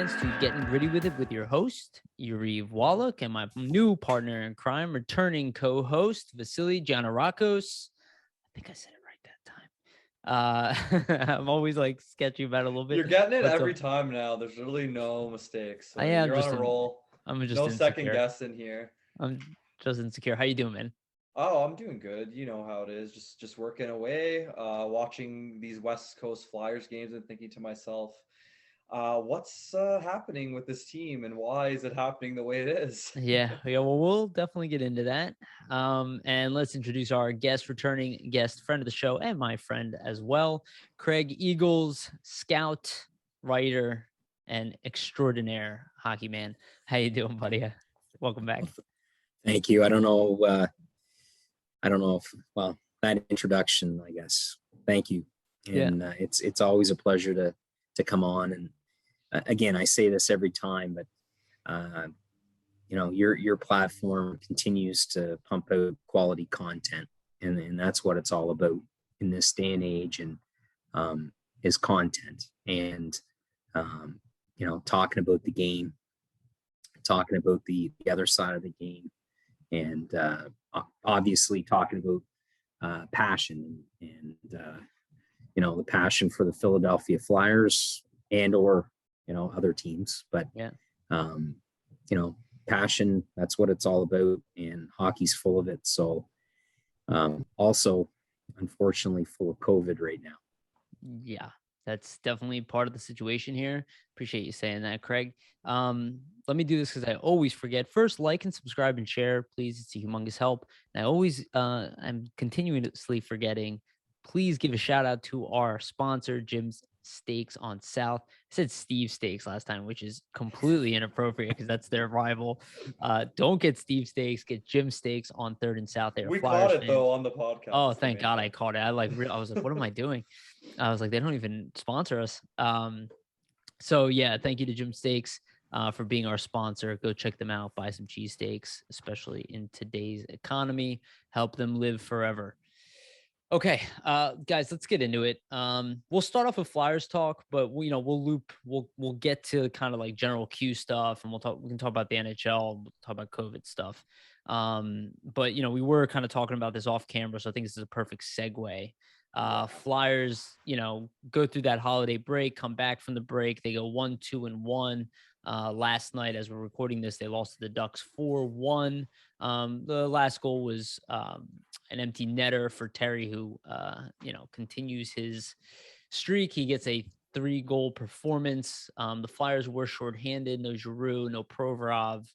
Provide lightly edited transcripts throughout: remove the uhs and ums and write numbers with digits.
fans, to Getting Gritty with It with your host, Yariv Wolok, and my new partner in crime, returning co-host, Vasili Gianarakos. I think I said it right that time. I'm always like sketchy about it a little bit. You're getting it every time now. There's really no mistakes. So you're on a roll. I'm just no insecure. Second guess in here. I'm just insecure. How you doing, man? Oh, I'm doing good. You know how it is. Just working away, watching these West Coast Flyers games and thinking to myself, what's happening with this team and why is it happening the way it is? Yeah. Well, we'll definitely get into that. And let's introduce our returning guest, friend of the show, and my friend as well, Craig Eagles, scout, writer, and extraordinaire hockey man. How you doing, buddy? Welcome back. Thank you. I don't know if that introduction, I guess. Thank you. And it's always a pleasure to come on. And again, I say this every time, but your platform continues to pump out quality content, and that's what it's all about in this day and age, and is content. And talking about the game, talking about the other side of the game, and obviously talking about passion and the passion for the Philadelphia Flyers and or other teams, but passion, that's what it's all about, and hockey's full of it. So also unfortunately full of COVID right now. Yeah, that's definitely part of the situation here. Appreciate you saying that, Craig. Let me do this because I always forget. First, like and subscribe and share, please. It's a humongous help. And I always, I'm continuously forgetting. Please give a shout out to our sponsor, Jim's Steaks on South. I said Steve Steaks last time, which is completely inappropriate because that's their rival. Don't get Steve Steaks, get Jim Steaks on 3rd and South. We caught it though on the podcast. Oh, thank God I caught it. I was like, what am I doing? I was like, they don't even sponsor us. So yeah, thank you to Jim Steaks for being our sponsor. Go check them out. Buy some cheesesteaks, especially in today's economy. Help them live forever. Okay, guys, let's get into it. We'll start off with Flyers talk, but we'll get to kind of like general Q stuff, and we can talk about the NHL, we'll talk about COVID stuff. But we were kind of talking about this off camera, so I think this is a perfect segue. Flyers, go through that holiday break, come back from the break. They go 1-2-1. Last night, as we're recording this, they lost to the Ducks 4-1. The last goal was an empty netter for Terry, who continues his streak. He gets a 3-goal performance. The Flyers were shorthanded. No Giroux, no Provorov.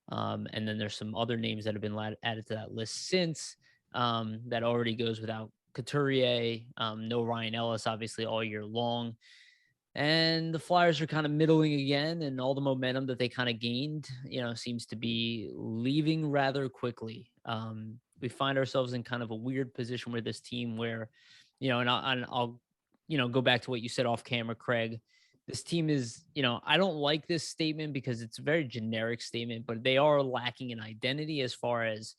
And then there's some other names that have been added to that list since. That already goes without Couturier. No Ryan Ellis, obviously, all year long. And the Flyers are kind of middling again, and all the momentum that they kind of gained, seems to be leaving rather quickly. We find ourselves in kind of a weird position with this team where, and I'll go back to what you said off camera, Craig. This team is, I don't like this statement because it's a very generic statement, but they are lacking an identity as far as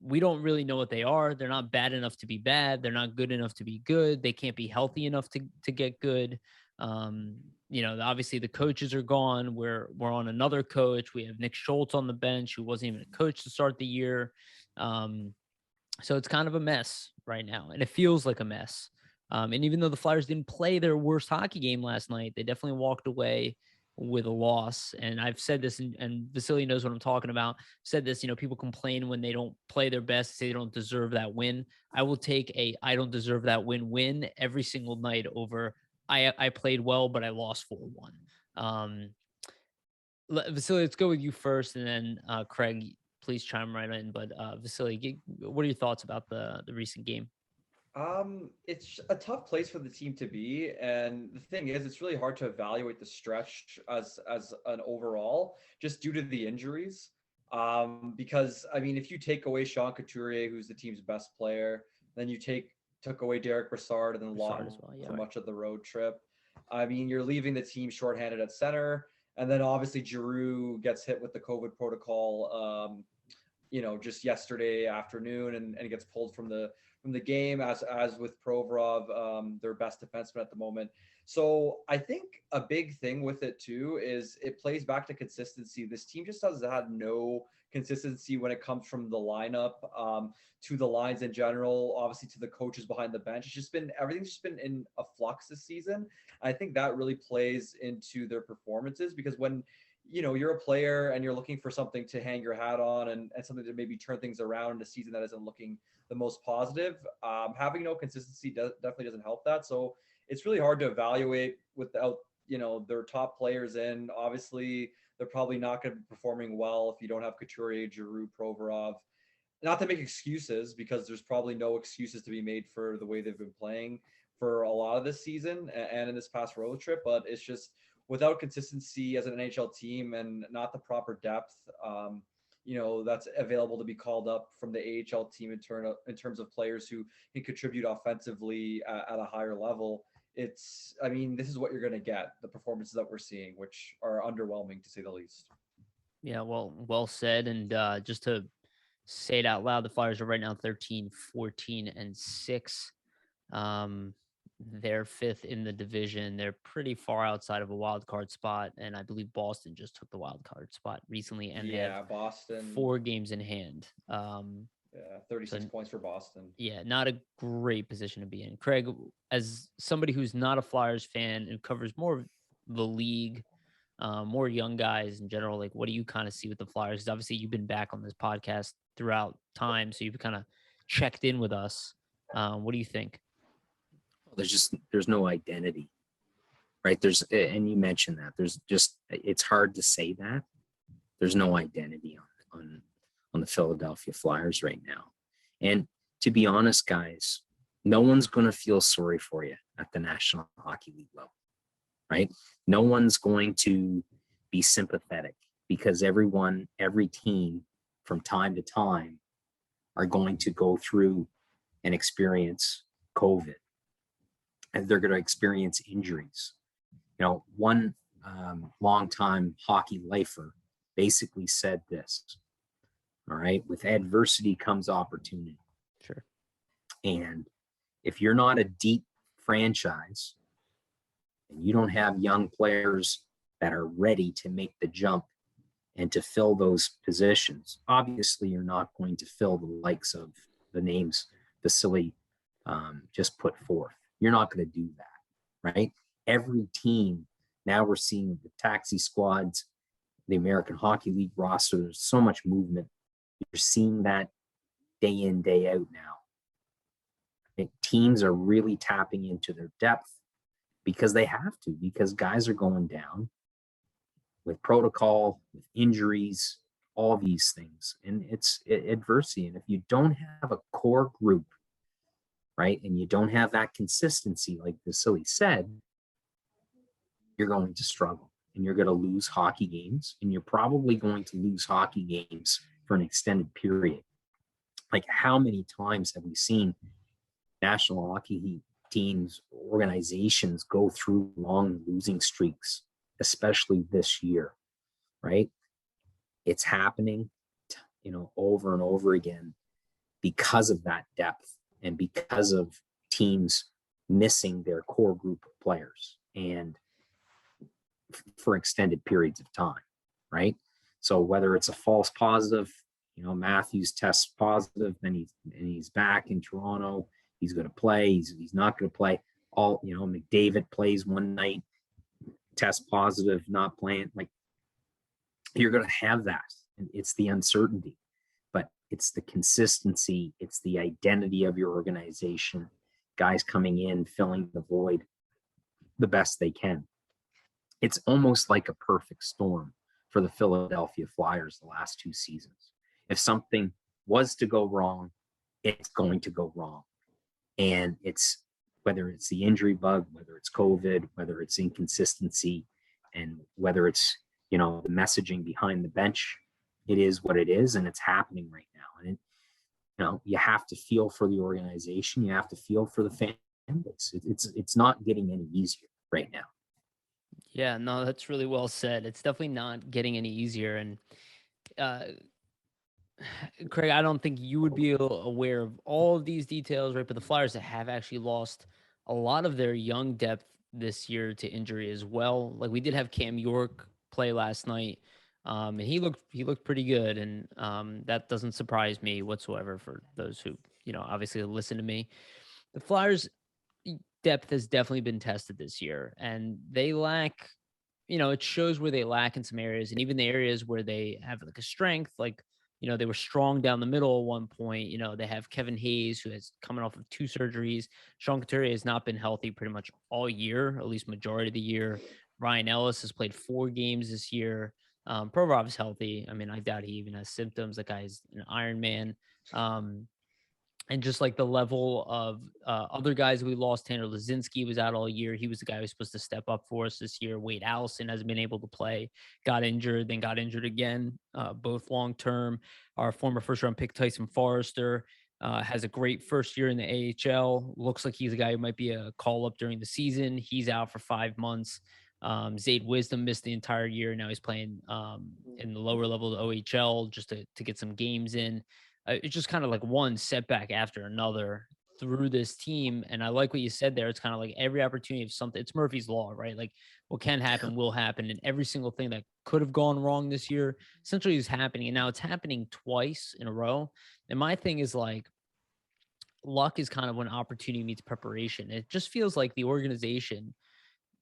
we don't really know what they are. They're not bad enough to be bad. They're not good enough to be good. They can't be healthy enough to get good. Obviously the coaches are gone. We're on another coach. We have Nick Schultz on the bench, who wasn't even a coach to start the year. So it's kind of a mess right now, and it feels like a mess. And even though the Flyers didn't play their worst hockey game last night, they definitely walked away with a loss. And I've said this, and Vasili knows what I'm talking about. Said this, people complain when they don't play their best, say they don't deserve that win. I will take I don't deserve that win every single night over I played well, but I lost 4-1. Vasili, let's go with you first, and then Craig, please chime right in. But Vasili, what are your thoughts about the recent game? It's a tough place for the team to be, and the thing is, it's really hard to evaluate the stretch as an overall, just due to the injuries. Because if you take away Sean Couturier, who's the team's best player, then you took away Derek Brassard and then Lawton for much of the road trip. You're leaving the team shorthanded at center, and then obviously Giroux gets hit with the COVID protocol, just yesterday afternoon, and gets pulled from the the game as with Provorov, their best defenseman at the moment. So I think a big thing with it too is it plays back to consistency. This team just has had no consistency when it comes from the lineup to the lines in general, obviously to the coaches behind the bench. It's just been, everything's just been in a flux this season. I think that really plays into their performances, because when you're a player and you're looking for something to hang your hat on and something to maybe turn things around in a season that isn't looking the most positive, having no consistency definitely doesn't help that. So it's really hard to evaluate without their top players in. Obviously, they're probably not going to be performing well if you don't have Couturier, Giroux, Provorov. Not to make excuses, because there's probably no excuses to be made for the way they've been playing for a lot of this season and in this past road trip. But it's just without consistency as an NHL team and not the proper depth, that's available to be called up from the AHL team in terms of players who can contribute offensively at a higher level. This is what you're going to get, the performances that we're seeing, which are underwhelming to say the least. Yeah, well said. And just to say it out loud, the Flyers are right now 13, 14, and 6. They're 5th in the division. They're pretty far outside of a wild card spot, and I believe Boston just took the wild card spot recently, and they have Boston 4 games in hand. 36 points for Boston. Yeah, not a great position to be in. Craig, as somebody who's not a Flyers fan and covers more of the league, more young guys in general, like, what do you kind of see with the Flyers? Because obviously you've been back on this podcast throughout time, so you've kind of checked in with us. What do you think? There's no identity, right? And you mentioned that it's hard to say that there's no identity on the Philadelphia Flyers right now. And to be honest, guys, no one's going to feel sorry for you at the National Hockey League level, right? No one's going to be sympathetic, because every team from time to time are going to go through and experience COVID, and they're going to experience injuries. One longtime hockey lifer basically said this, all right, with adversity comes opportunity. Sure. And if you're not a deep franchise and you don't have young players that are ready to make the jump and to fill those positions, obviously you're not going to fill the likes of the names Vasili just put forth. You're not going to do that, right? Every team, now we're seeing the taxi squads, the American Hockey League roster, there's so much movement. You're seeing that day in, day out now. Teams are really tapping into their depth because they have to, because guys are going down with protocol, with injuries, all these things. And it's adversity. And if you don't have a core group, right, and you don't have that consistency, like Vasili said, you're going to struggle, and you're going to lose hockey games, and you're probably going to lose hockey games for an extended period. Like, how many times have we seen National Hockey League teams, organizations go through long losing streaks, especially this year, right? It's happening, over and over again because of that depth and because of teams missing their core group of players and for extended periods of time, right? So whether it's a false positive, Matthews tests positive, then he's back in Toronto, he's going to play, he's not going to play. McDavid plays one night, test positive, not playing. Like, you're going to have that. It's the uncertainty, but it's the consistency, it's the identity of your organization, guys coming in, filling the void the best they can. It's almost like a perfect storm for the Philadelphia Flyers the last 2 seasons. If something was to go wrong, it's going to go wrong. And it's whether it's the injury bug, whether it's COVID, whether it's inconsistency, and whether it's, the messaging behind the bench, it is what it is, and it's happening right now. And you have to feel for the organization, you have to feel for the fan base. It's not getting any easier right now. Yeah, no, that's really well said. It's definitely not getting any easier. And Craig, I don't think you would be aware of all of these details, right? But the Flyers have actually lost a lot of their young depth this year to injury as well. Like we did have Cam York play last night, and he looked pretty good, and that doesn't surprise me whatsoever. For those who obviously listen to me, the Flyers depth has definitely been tested this year, and they lack. It shows where they lack in some areas, and even the areas where they have like a strength, like they were strong down the middle at one point. They have Kevin Hayes, who is coming off of 2 surgeries. Sean Couturier has not been healthy pretty much all year, at least majority of the year. Ryan Ellis has played 4 games this year. Provorov's healthy. I mean, I doubt he even has symptoms. That guy's an Iron Man. And just like the level of other guys we lost, Tanner Lazinski was out all year. He was the guy who was supposed to step up for us this year. Wade Allison hasn't been able to play, got injured, then got injured again, both long term. Our former first round pick, Tyson Forrester, has a great first year in the AHL. Looks like he's a guy who might be a call up during the season. He's out for 5 months. Zayd Wisdom missed the entire year. Now he's playing in the lower level of OHL just to get some games in. It's just kind of like one setback after another through this team. And I like what you said there. It's kind of like every opportunity of something. It's Murphy's Law, right? Like what can happen will happen. And every single thing that could have gone wrong this year essentially is happening. And now it's happening twice in a row. And my thing is like, luck is kind of when opportunity meets preparation. It just feels like the organization,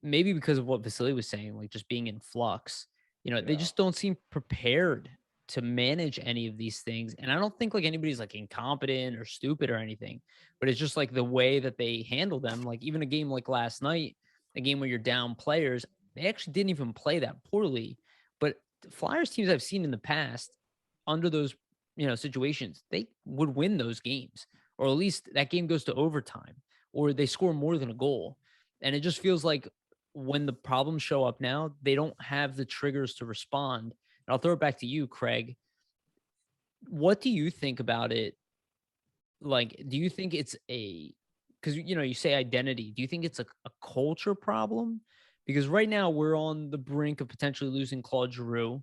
maybe because of what Vasili was saying, like just being in flux, they just don't seem prepared to manage any of these things. And I don't think like anybody's like incompetent or stupid or anything, but it's just like the way that they handle them. Like even a game like last night, a game where you're down players, they actually didn't even play that poorly. But the Flyers teams I've seen in the past under those, situations, they would win those games, or at least that game goes to overtime, or they score more than a goal. And it just feels like when the problems show up now, they don't have the triggers to respond. And I'll throw it back to you, Craig. What do you think about it? Like, do you think it's because you say identity. Do you think it's a culture problem? Because right now we're on the brink of potentially losing Claude Giroux,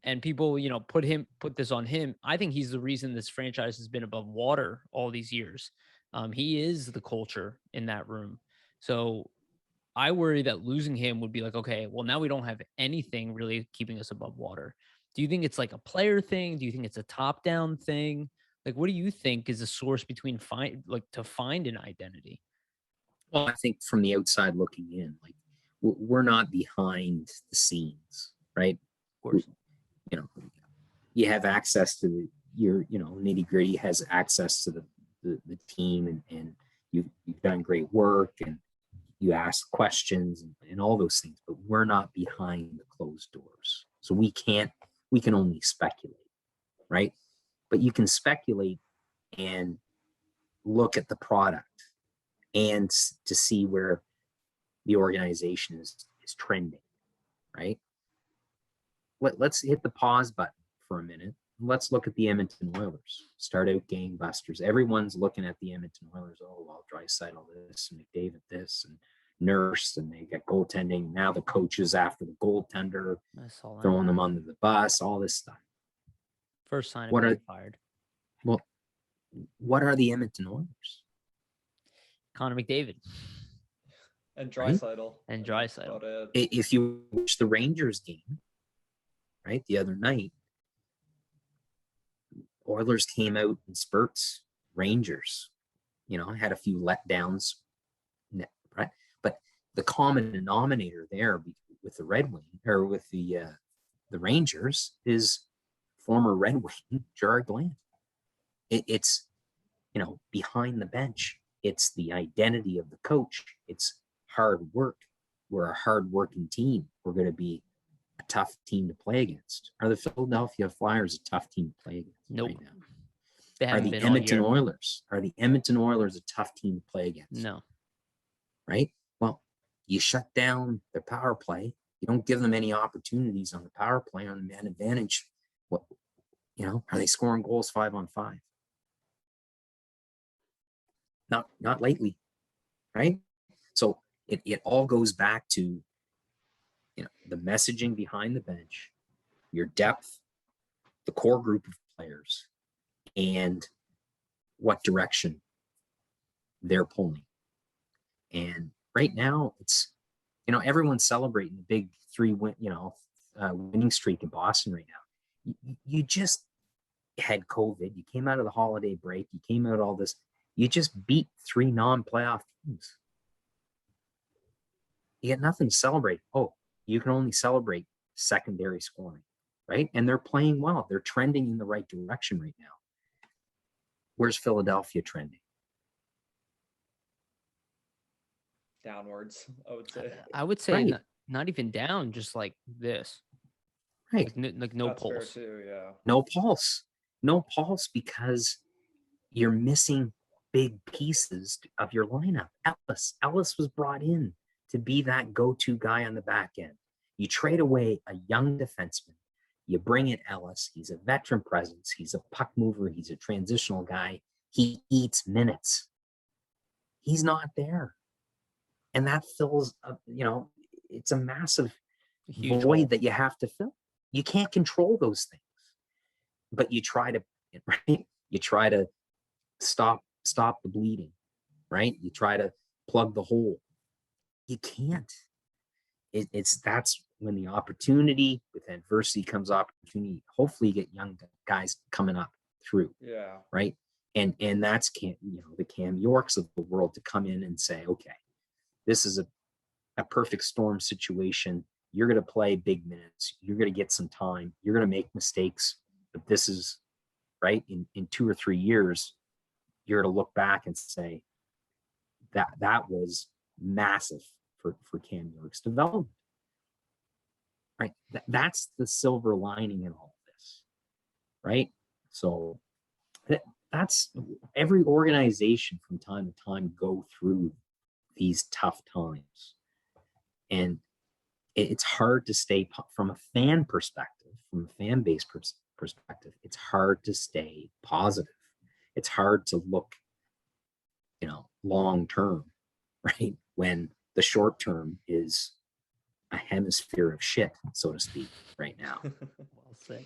and people, put this on him. I think he's the reason this franchise has been above water all these years. He is the culture in that room. So I worry that losing him would be like, okay, well, now we don't have anything really keeping us above water. Do you think it's like a player thing? Do you think it's a top down thing? Like, what do you think is the source between to find an identity? Well, I think from the outside looking in, like we're not behind the scenes, right? Of course. You have access to your nitty gritty has access to the team, and you've done great work, and you ask questions and all those things, but we're not behind the closed doors. So we can only speculate, right? But you can speculate and look at the product and to see where the organization is trending, right? Let's hit the pause button for a minute. Let's look at the Edmonton Oilers. Start out gangbusters. Everyone's looking at the Edmonton Oilers. Oh, well, Draisaitl this and McDavid this and Nurse, and they get goaltending. Now the coaches after the goaltender, throwing them under the bus, all this stuff. First sign of being fired. Well, what are the Edmonton Oilers? Connor McDavid. And Draisaitl. Right? And Draisaitl. If you watch the Rangers game, right, the other night, Oilers came out in spurts. Rangers, had a few letdowns, right? But the common denominator there with the Red Wing or with the Rangers is former Red Wing Gerard Gallant. It's behind the bench. It's the identity of the coach. It's hard work. We're a hard-working team. We're going to be a tough team to play against. Are the Philadelphia Flyers a tough team to play against? Nope. Right now? They haven't Are the been Edmonton Oilers? Are the Edmonton Oilers a tough team to play against? No. Right? Well, you shut down their power play. You don't give them any opportunities on the power play on the man advantage. What are they scoring goals 5-on-5? Not lately, right? So it all goes back to the messaging behind the bench, your depth, the core group of players and what direction they're pulling. And right now it's, everyone's celebrating the big winning streak in Boston right now. You just had COVID. You came out of the holiday break. You came out of all this. You just beat 3 non-playoff teams. You got nothing to celebrate. Oh, you can only celebrate secondary scoring, right? And they're playing well. They're trending in the right direction right now. Where's Philadelphia trending? Downwards, I would say. I would say Right. not even down, just like this. Right. Like no That's pulse. fair too, yeah. No pulse because you're missing big pieces of your lineup. Ellis was brought in to be that go-to guy on the back end. You trade away a young defenseman. You bring in Ellis. He's a veteran presence. He's a puck mover. He's a transitional guy. He eats minutes. He's not there. And that fills up, it's a massive void that you have to fill. You can't control those things, but you try to, right? You try to stop the bleeding, right? You try to plug the hole. You can't. That's when the opportunity, with adversity comes opportunity. Hopefully you get young guys coming up through. Yeah. Right. And that's the Cam Yorks of the world to come in and say, okay, this is a perfect storm situation. You're going to play big minutes. You're going to get some time. You're going to make mistakes. But this is, right, in 2 or 3 years, you're going to look back and say that was massive for Cam York's development. Right? That's the silver lining in all of this. Right? So that's every organization from time to time go through these tough times. And it's hard to stay, from a fan perspective, from a fan base perspective, it's hard to stay positive. It's hard to look, long term, right? When the short term is a hemisphere of shit, so to speak, right now. Well said.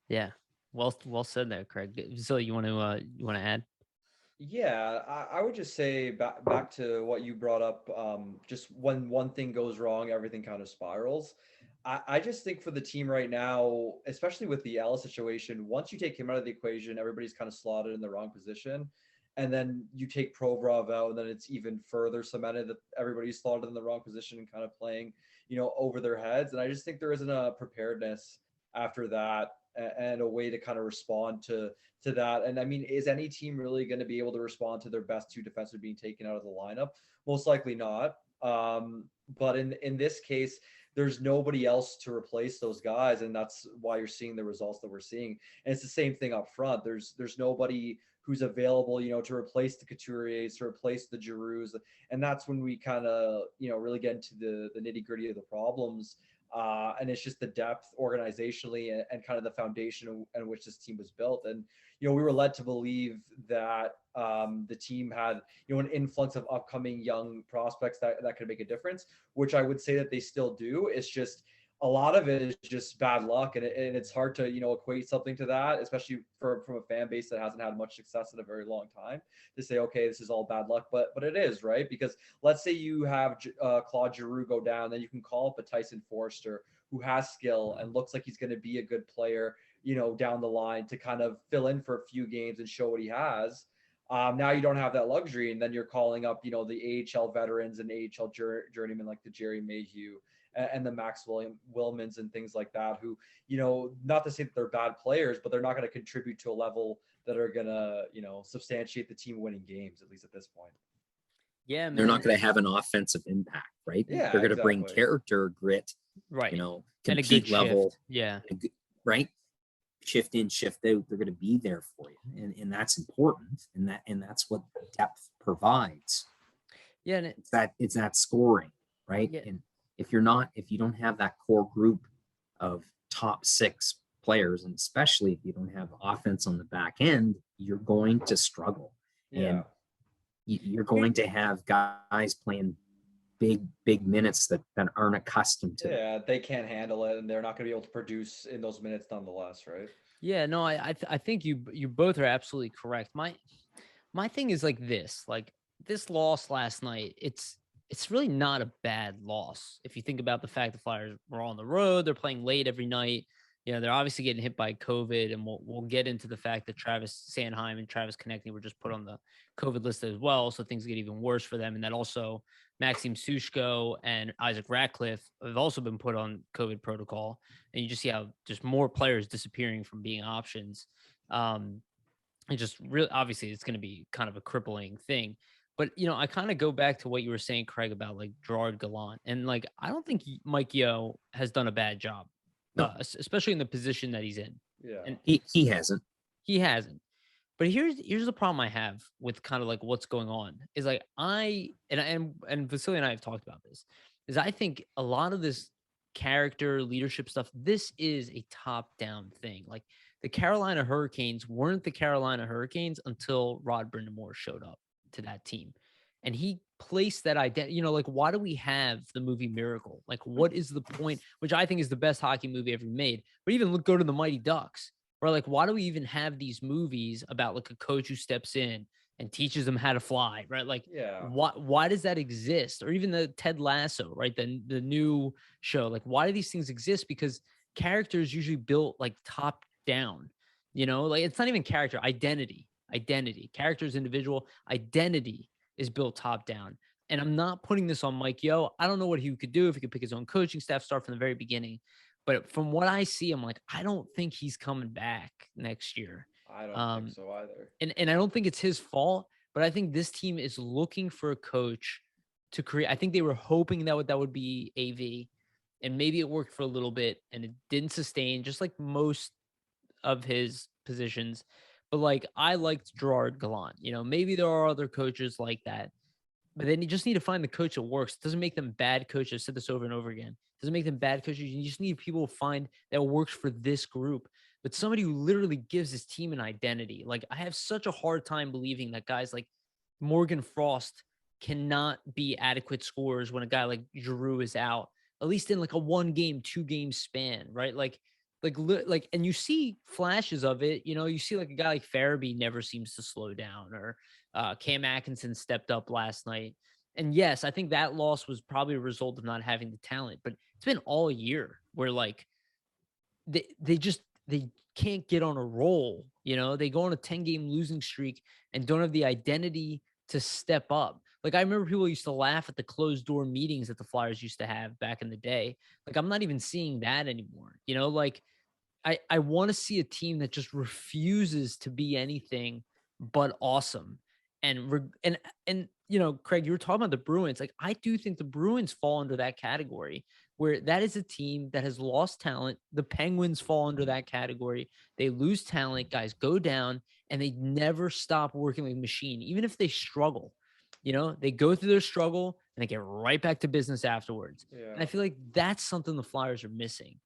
Yeah. Well said there, Craig. So you want to add? Yeah, I would just say back to what you brought up. Just when one thing goes wrong, everything kind of spirals. I just think for the team right now, especially with the Ellis situation, once you take him out of the equation, everybody's kind of slotted in the wrong position. And then you take Provorov out, and then it's even further cemented that everybody's slotted in the wrong position and kind of playing, over their heads. And I just think there isn't a preparedness after that and a way to kind of respond to that. And I mean, is any team really going to be able to respond to their best 2 defensemen being taken out of the lineup? Most likely not. But in this case, there's nobody else to replace those guys, and that's why you're seeing the results that we're seeing. And it's the same thing up front. There's nobody who's available, to replace the Couturiers, to replace the Giroux, and that's when we kind of, really get into the nitty gritty of the problems. And it's just the depth organizationally and kind of the foundation in which this team was built. And, we were led to believe that the team had, an influx of upcoming young prospects that could make a difference, which I would say that they still do. It's just a lot of it is just bad luck. And it's hard to, equate something to that, especially from a fan base that hasn't had much success in a very long time, to say, okay, this is all bad luck. But it is, right? Because let's say you have Claude Giroux go down, then you can call up a Tyson Forster who has skill and looks like he's going to be a good player, down the line to kind of fill in for a few games and show what he has. Now you don't have that luxury, and then you're calling up, the AHL veterans and AHL journeymen like the Jerry Mayhew and the Max Wilmans and things like that, who, not to say that they're bad players, but they're not going to contribute to a level that are going to, substantiate the team winning games, at least at this point. Yeah, man. They're not going to have an offensive impact, right? Yeah, they're going to bring character, grit, right, compete and a good level. Shift. Yeah, right. Shift in, shift out. They're going to be there for you, and that's important, and that's what depth provides. Yeah, and it's that scoring, right? Yeah. And if you don't have that core group of top 6 players, and especially if you don't have offense on the back end, you're going to struggle. Yeah. And you're going to have guys playing big minutes that aren't accustomed to. Yeah, they can't handle it, and they're not going to be able to produce in those minutes nonetheless, right? Yeah, no, I think you both are absolutely correct. My thing is like this loss last night. It's really not a bad loss if you think about the fact the Flyers were on the road. They're playing late every night. You know, they're obviously getting hit by COVID, and we'll get into the fact that Travis Sanheim and Travis Konechny were just put on the COVID list as well, so things get even worse for them. And that also Maxime Sushko and Isaac Ratcliffe have also been put on COVID protocol, and you just see how just more players disappearing from being options. And just really, obviously, it's going to be kind of a crippling thing. But, you know, I kind of go back to what you were saying, Craig, about like Gerard Gallant. And like, I don't think Mike Yeo has done a bad job, No. Especially in the position that he's in. Yeah. And He hasn't. he hasn't. But here's the problem I have with kind of like what's going on is like and Vasili and I have talked about this, is I think a lot of this character leadership stuff, this is a top-down thing. Like the Carolina Hurricanes weren't the Carolina Hurricanes until Rod Brind'Amour showed up to that team. And he placed that identity, you know, like, why do we have the movie Miracle? Like, what is the point? Which I think is the best hockey movie ever made. But even go to the Mighty Ducks, where like, why do we even have these movies about like a coach who steps in and teaches them how to fly, right? Like, Yeah. why does that exist? Or even the Ted Lasso, right? The new show, like, why do these things exist? Because characters usually built like top down, you know, like it's not even character, identity, characters, individual identity is built top down. And I'm not putting this on Mike Yeo. I don't know what he could do if he could pick his own coaching staff, start from the very beginning. But from what I see, I'm like, I don't think he's coming back next year. I don't think so either. And I don't think it's his fault, but I think this team is looking for a coach to create. I think they were hoping that would be AV, and maybe it worked for a little bit and it didn't sustain, just like most of his positions. But like, I liked Gerard Gallant. You know, maybe there are other coaches like that, but then you just need to find the coach that works. It doesn't make them bad coaches. I've said this over and over again. It doesn't make them bad coaches. You just need people to find that works for this group. But somebody who literally gives his team an identity. Like, I have such a hard time believing that guys like Morgan Frost cannot be adequate scorers when a guy like Giroux is out, at least in like a 1-game, 2-game span, right? Like, and you see flashes of it. You know, you see like a guy like Farabee never seems to slow down, or Cam Atkinson stepped up last night. And yes, I think that loss was probably a result of not having the talent, but it's been all year where like they can't get on a roll. You know, they go on a 10-game losing streak and don't have the identity to step up. Like, I remember people used to laugh at the closed door meetings that the Flyers used to have back in the day. Like, I'm not even seeing that anymore. You know, like I want to see a team that just refuses to be anything but awesome. And you know, Craig, you were talking about the Bruins. Like, I do think the Bruins fall under that category, where that is a team that has lost talent. The Penguins fall under that category. They lose talent, guys go down, and they never stop working like a machine, even if they struggle. You know, they go through their struggle and they get right back to business afterwards. Yeah. And I feel like that's something the Flyers are missing.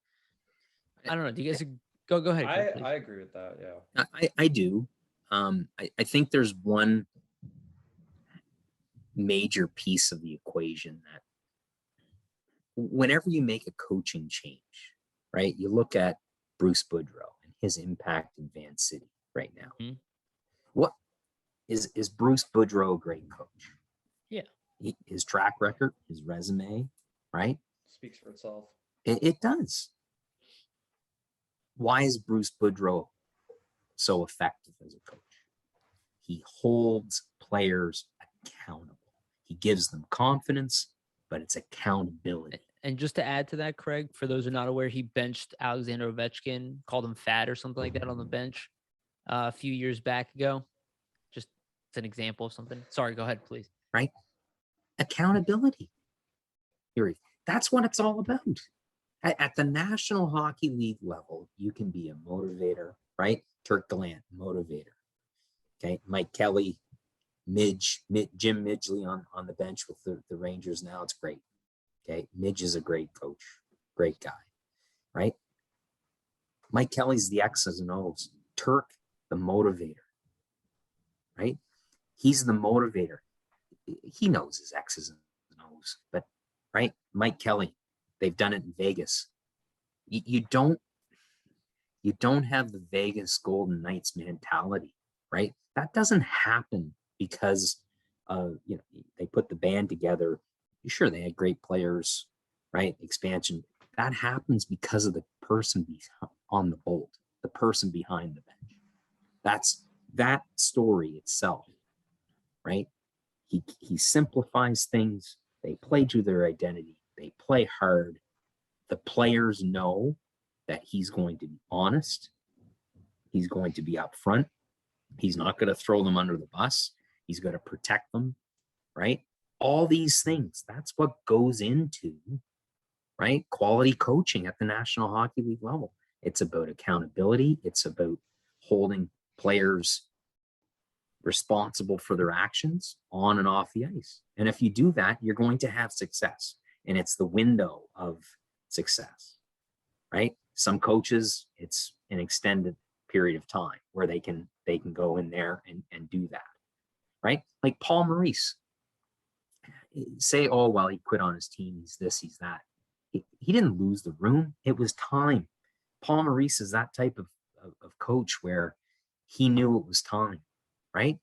I don't know. Do you guys go ahead? Craig, I agree with that. Yeah. I do. I think there's one major piece of the equation that whenever you make a coaching change, right, you look at Bruce Boudreau and his impact in Van City right now. Mm-hmm. What is Bruce Boudreau a great coach? Yeah. His track record, his resume, right? Speaks for itself. It does. Why is Bruce Boudreau so effective as a coach? He holds players accountable. He gives them confidence, but it's accountability. And just to add to that, Craig, for those who are not aware, he benched Alexander Ovechkin, called him fat or something like that on the bench a few years back ago. Just it's an example of something. Sorry, go ahead, please. Right? Accountability. Yariv, that's what it's all about. At the National Hockey League level, you can be a motivator, right? Turk Gallant, motivator. Okay, Mike Kelly, Jim Midgley on the bench with the Rangers now. It's great. Okay, Midge is a great coach, great guy, right? Mike Kelly's the X's and O's. Turk, the motivator, right? He's the motivator. He knows his X's and O's. moves, but right, Mike Kelly, they've done it in Vegas. You don't have the Vegas Golden Knights mentality, right? That doesn't happen because they put the band together. Sure, they had great players, right? Expansion. That happens because of the person on the bolt, the person behind the bench. That's that story itself, right? He simplifies things. They play to their identity. They play hard. The players know that he's going to be honest. He's going to be upfront. He's not going to throw them under the bus. He's going to protect them, right? All these things, that's what goes into, right, quality coaching at the National Hockey League level. It's about accountability. It's about holding players responsible for their actions on and off the ice. And if you do that, you're going to have success. And it's the window of success, right? Some coaches, it's an extended period of time where they can go in there and do that, right? Like Paul Maurice, say, oh, well, he quit on his team. He's this, he's that. He didn't lose the room. It was time. Paul Maurice is that type of coach where he knew it was time, right?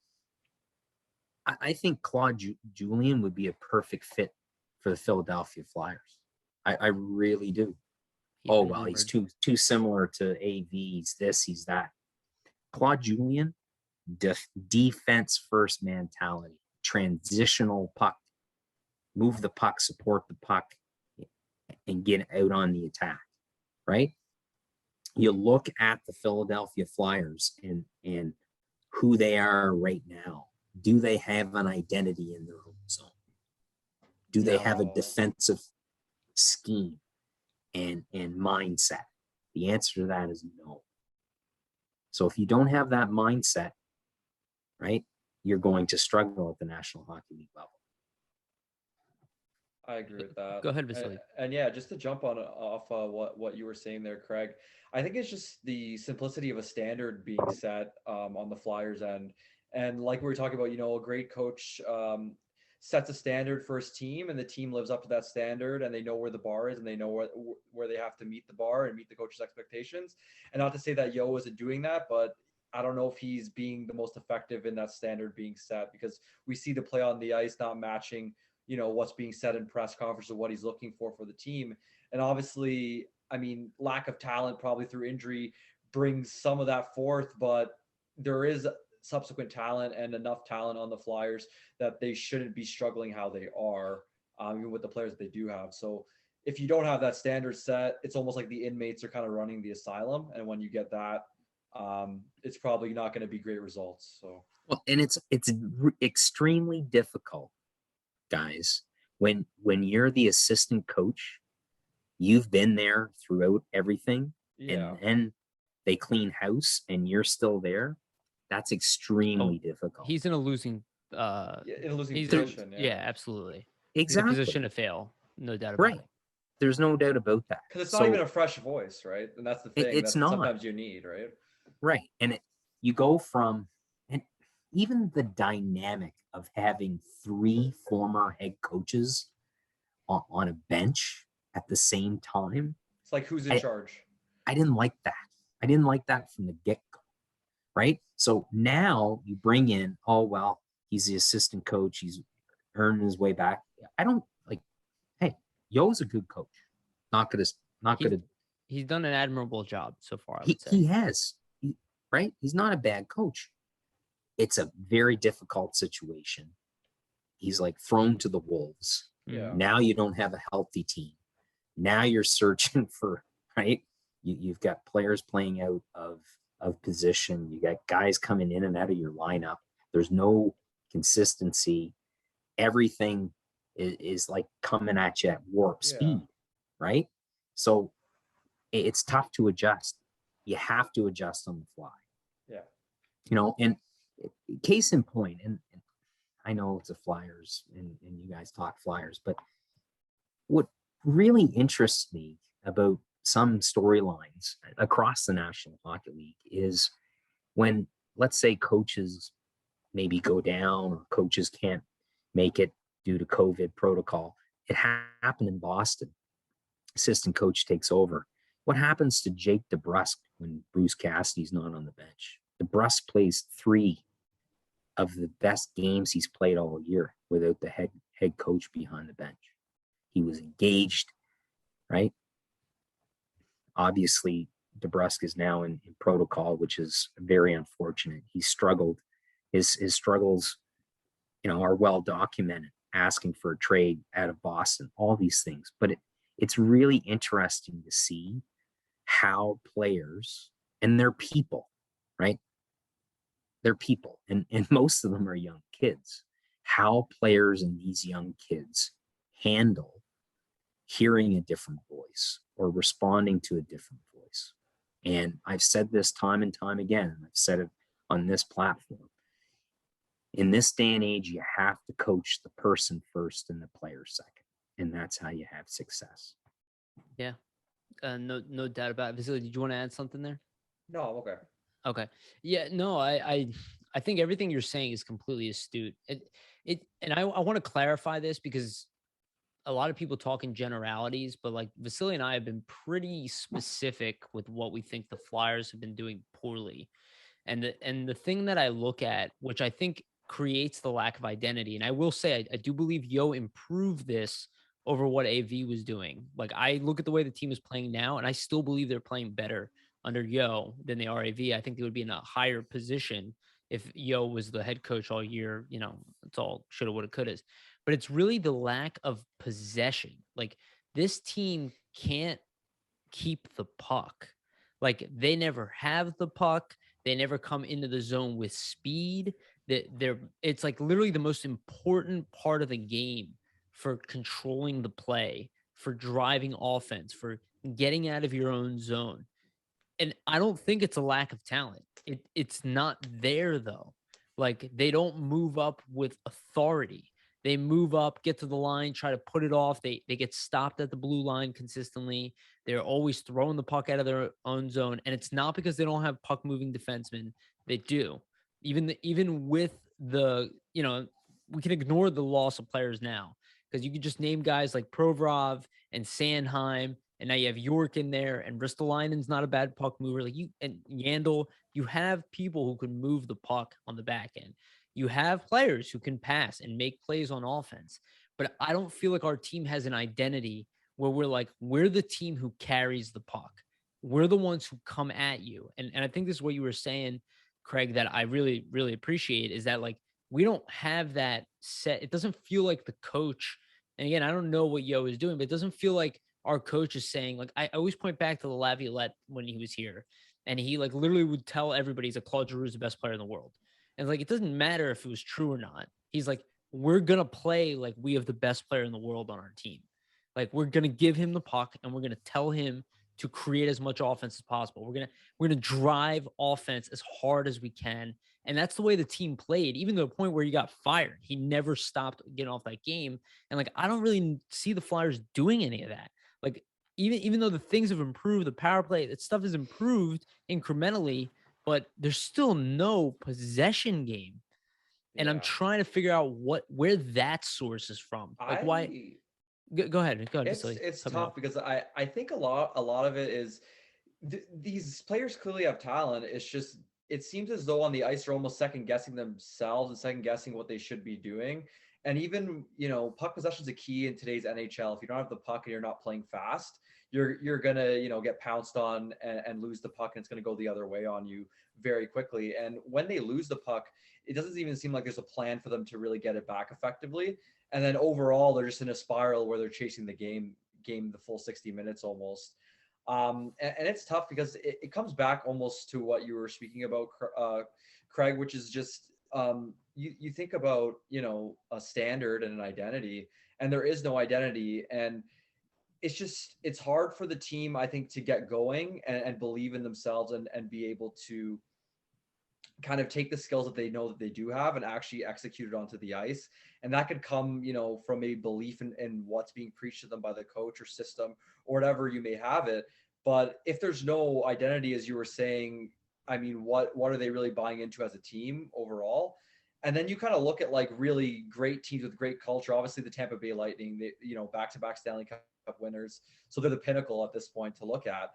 I think Claude Julien would be a perfect fit for the Philadelphia Flyers. I really do. Oh, well, he's too similar to AV. He's this, he's that. Claude Julien, defense first mentality, transitional puck, move the puck, support the puck, and get out on the attack, right? You look at the Philadelphia Flyers and who they are right now. Do they have an identity in their own zone? Do they have a defensive scheme and mindset? The answer to that is no. So if you don't have that mindset, right, you're going to struggle at the National Hockey League level. I agree with that. Go ahead, Vasili. And yeah, just to jump off what you were saying there, Craig, I think it's just the simplicity of a standard being set on the Flyers end. And like we were talking about, a great coach sets a standard for his team, and the team lives up to that standard, and they know where the bar is, and they know where they have to meet the bar and meet the coach's expectations. And not to say that Yo isn't doing that, but I don't know if he's being the most effective in that standard being set, because we see the play on the ice not matching, what's being said in press conference or what he's looking for the team. And obviously, I mean, lack of talent probably through injury brings some of that forth, but there is subsequent talent and enough talent on the Flyers that they shouldn't be struggling how they are, even with the players that they do have. So if you don't have that standard set, it's almost like the inmates are kind of running the asylum. And when you get that, it's probably not going to be great results. So, well, and it's extremely difficult, guys, when you're the assistant coach, you've been there throughout everything, and then they clean house and you're still there. That's extremely difficult. He's in a losing position. Yeah, absolutely. Exactly. He's in a position to fail. No doubt about it. There's no doubt about that. Because it's not even a fresh voice, right? And that's the thing. It's not. Sometimes you need, right? Right. And you go from, and even the dynamic of having 3 former head coaches on a bench at the same time. It's like, who's in charge? I didn't like that. I didn't like that from the get-go. Right. So now you bring in, oh, well, he's the assistant coach. He's earning his way back. I don't like, hey, Yo's a good coach. Not gonna. He's done an admirable job so far. He has, right? He's not a bad coach. It's a very difficult situation. He's like thrown to the wolves. Yeah. Now you don't have a healthy team. Now you're searching for, right? You've got players playing out of position. You got guys coming in and out of your lineup. There's no consistency. Everything is like coming at you at warp speed, right? So it's tough to adjust. You have to adjust on the fly. Yeah. And case in point, and I know it's a Flyers and you guys talk Flyers, but what really interests me about some storylines across the National Hockey League is when, let's say, coaches maybe go down or coaches can't make it due to COVID protocol, It happened in Boston. Assistant coach takes over. What happens to Jake Debrusk when Bruce Cassidy's not on the bench? Debrusk plays 3 of the best games he's played all year without the head coach behind the bench. He was engaged, right? Obviously, Debrusk is now in protocol, which is very unfortunate. He struggled. His struggles, are well documented, asking for a trade out of Boston, all these things. But it's really interesting to see how players, and they're people, right? They're people, and most of them are young kids, how players and these young kids handle hearing a different voice or responding to a different voice. And I've said this time and time again, and I've said it on this platform. In this day and age, you have to coach the person first and the player second. And that's how you have success. Yeah. No doubt about it. Vasili, did you want to add something there? No, I'm okay. Okay. Yeah, no, I think everything you're saying is completely astute. And I want to clarify this because a lot of people talk in generalities, but like Vasili and I have been pretty specific with what we think the Flyers have been doing poorly. And the thing that I look at, which I think creates the lack of identity, and I will say I do believe Yo improved this over what AV was doing. Like I look at the way the team is playing now, and I still believe they're playing better under Yo than they are AV. I think they would be in a higher position if Yo was the head coach all year. It's all shoulda, woulda, coulda. But it's really the lack of possession. Like this team can't keep the puck. Like they never have the puck. They never come into the zone with speed. It's like literally the most important part of the game for controlling the play, for driving offense, for getting out of your own zone. And I don't think it's a lack of talent. It's not there though. Like they don't move up with authority. They move up, get to the line, try to put it off. They get stopped at the blue line consistently. They're always throwing the puck out of their own zone. And it's not because they don't have puck moving defensemen. They do. Even with we can ignore the loss of players now because you could just name guys like Provorov and Sanheim, and now you have York in there, and Ristolainen's not a bad puck mover. Like and Yandel, you have people who can move the puck on the back end. You have players who can pass and make plays on offense, but I don't feel like our team has an identity where we're the team who carries the puck. We're the ones who come at you. And I think this is what you were saying, Craig, that I really, really appreciate is that like, we don't have that set. It doesn't feel like the coach. And again, I don't know what Yo is doing, but it doesn't feel like our coach is saying, like, I always point back to the Laviolette when he was here, and he like literally would tell everybody he's like Claude Giroux is the best player in the world. And like, it doesn't matter if it was true or not. He's like, we're going to play like we have the best player in the world on our team. Like we're going to give him the puck and we're going to tell him to create as much offense as possible. We're going to drive offense as hard as we can. And that's the way the team played, even to the point where he got fired. He never stopped getting off that game. And like, I don't really see the Flyers doing any of that. Like, even though the things have improved, the power play, that stuff has improved incrementally, but there's still no possession game. And I'm trying to figure out where that source is from. Like why? Go ahead. It's tough because I think a lot of it is these players clearly have talent. It's just, it seems as though on the ice they're almost second guessing themselves and second guessing what they should be doing. And even, puck possession is a key in today's NHL. If you don't have the puck and you're not playing fast, you're gonna, get pounced on and lose the puck, and it's gonna go the other way on you very quickly. And when they lose the puck, it doesn't even seem like there's a plan for them to really get it back effectively. And then overall, they're just in a spiral where they're chasing the game the full 60 minutes almost. And it's tough because it comes back almost to what you were speaking about, Craig, which is just you think about, a standard and an identity, and there is no identity. And it's hard for the team, I think, to get going and believe in themselves and be able to kind of take the skills that they know that they do have and actually execute it onto the ice. And that could come, from a belief in what's being preached to them by the coach or system or whatever you may have it. But if there's no identity, as you were saying, I mean, what are they really buying into as a team overall? And then you kind of look at like really great teams with great culture. Obviously, the Tampa Bay Lightning, they, back-to-back Stanley Cup winners. So they're the pinnacle at this point to look at.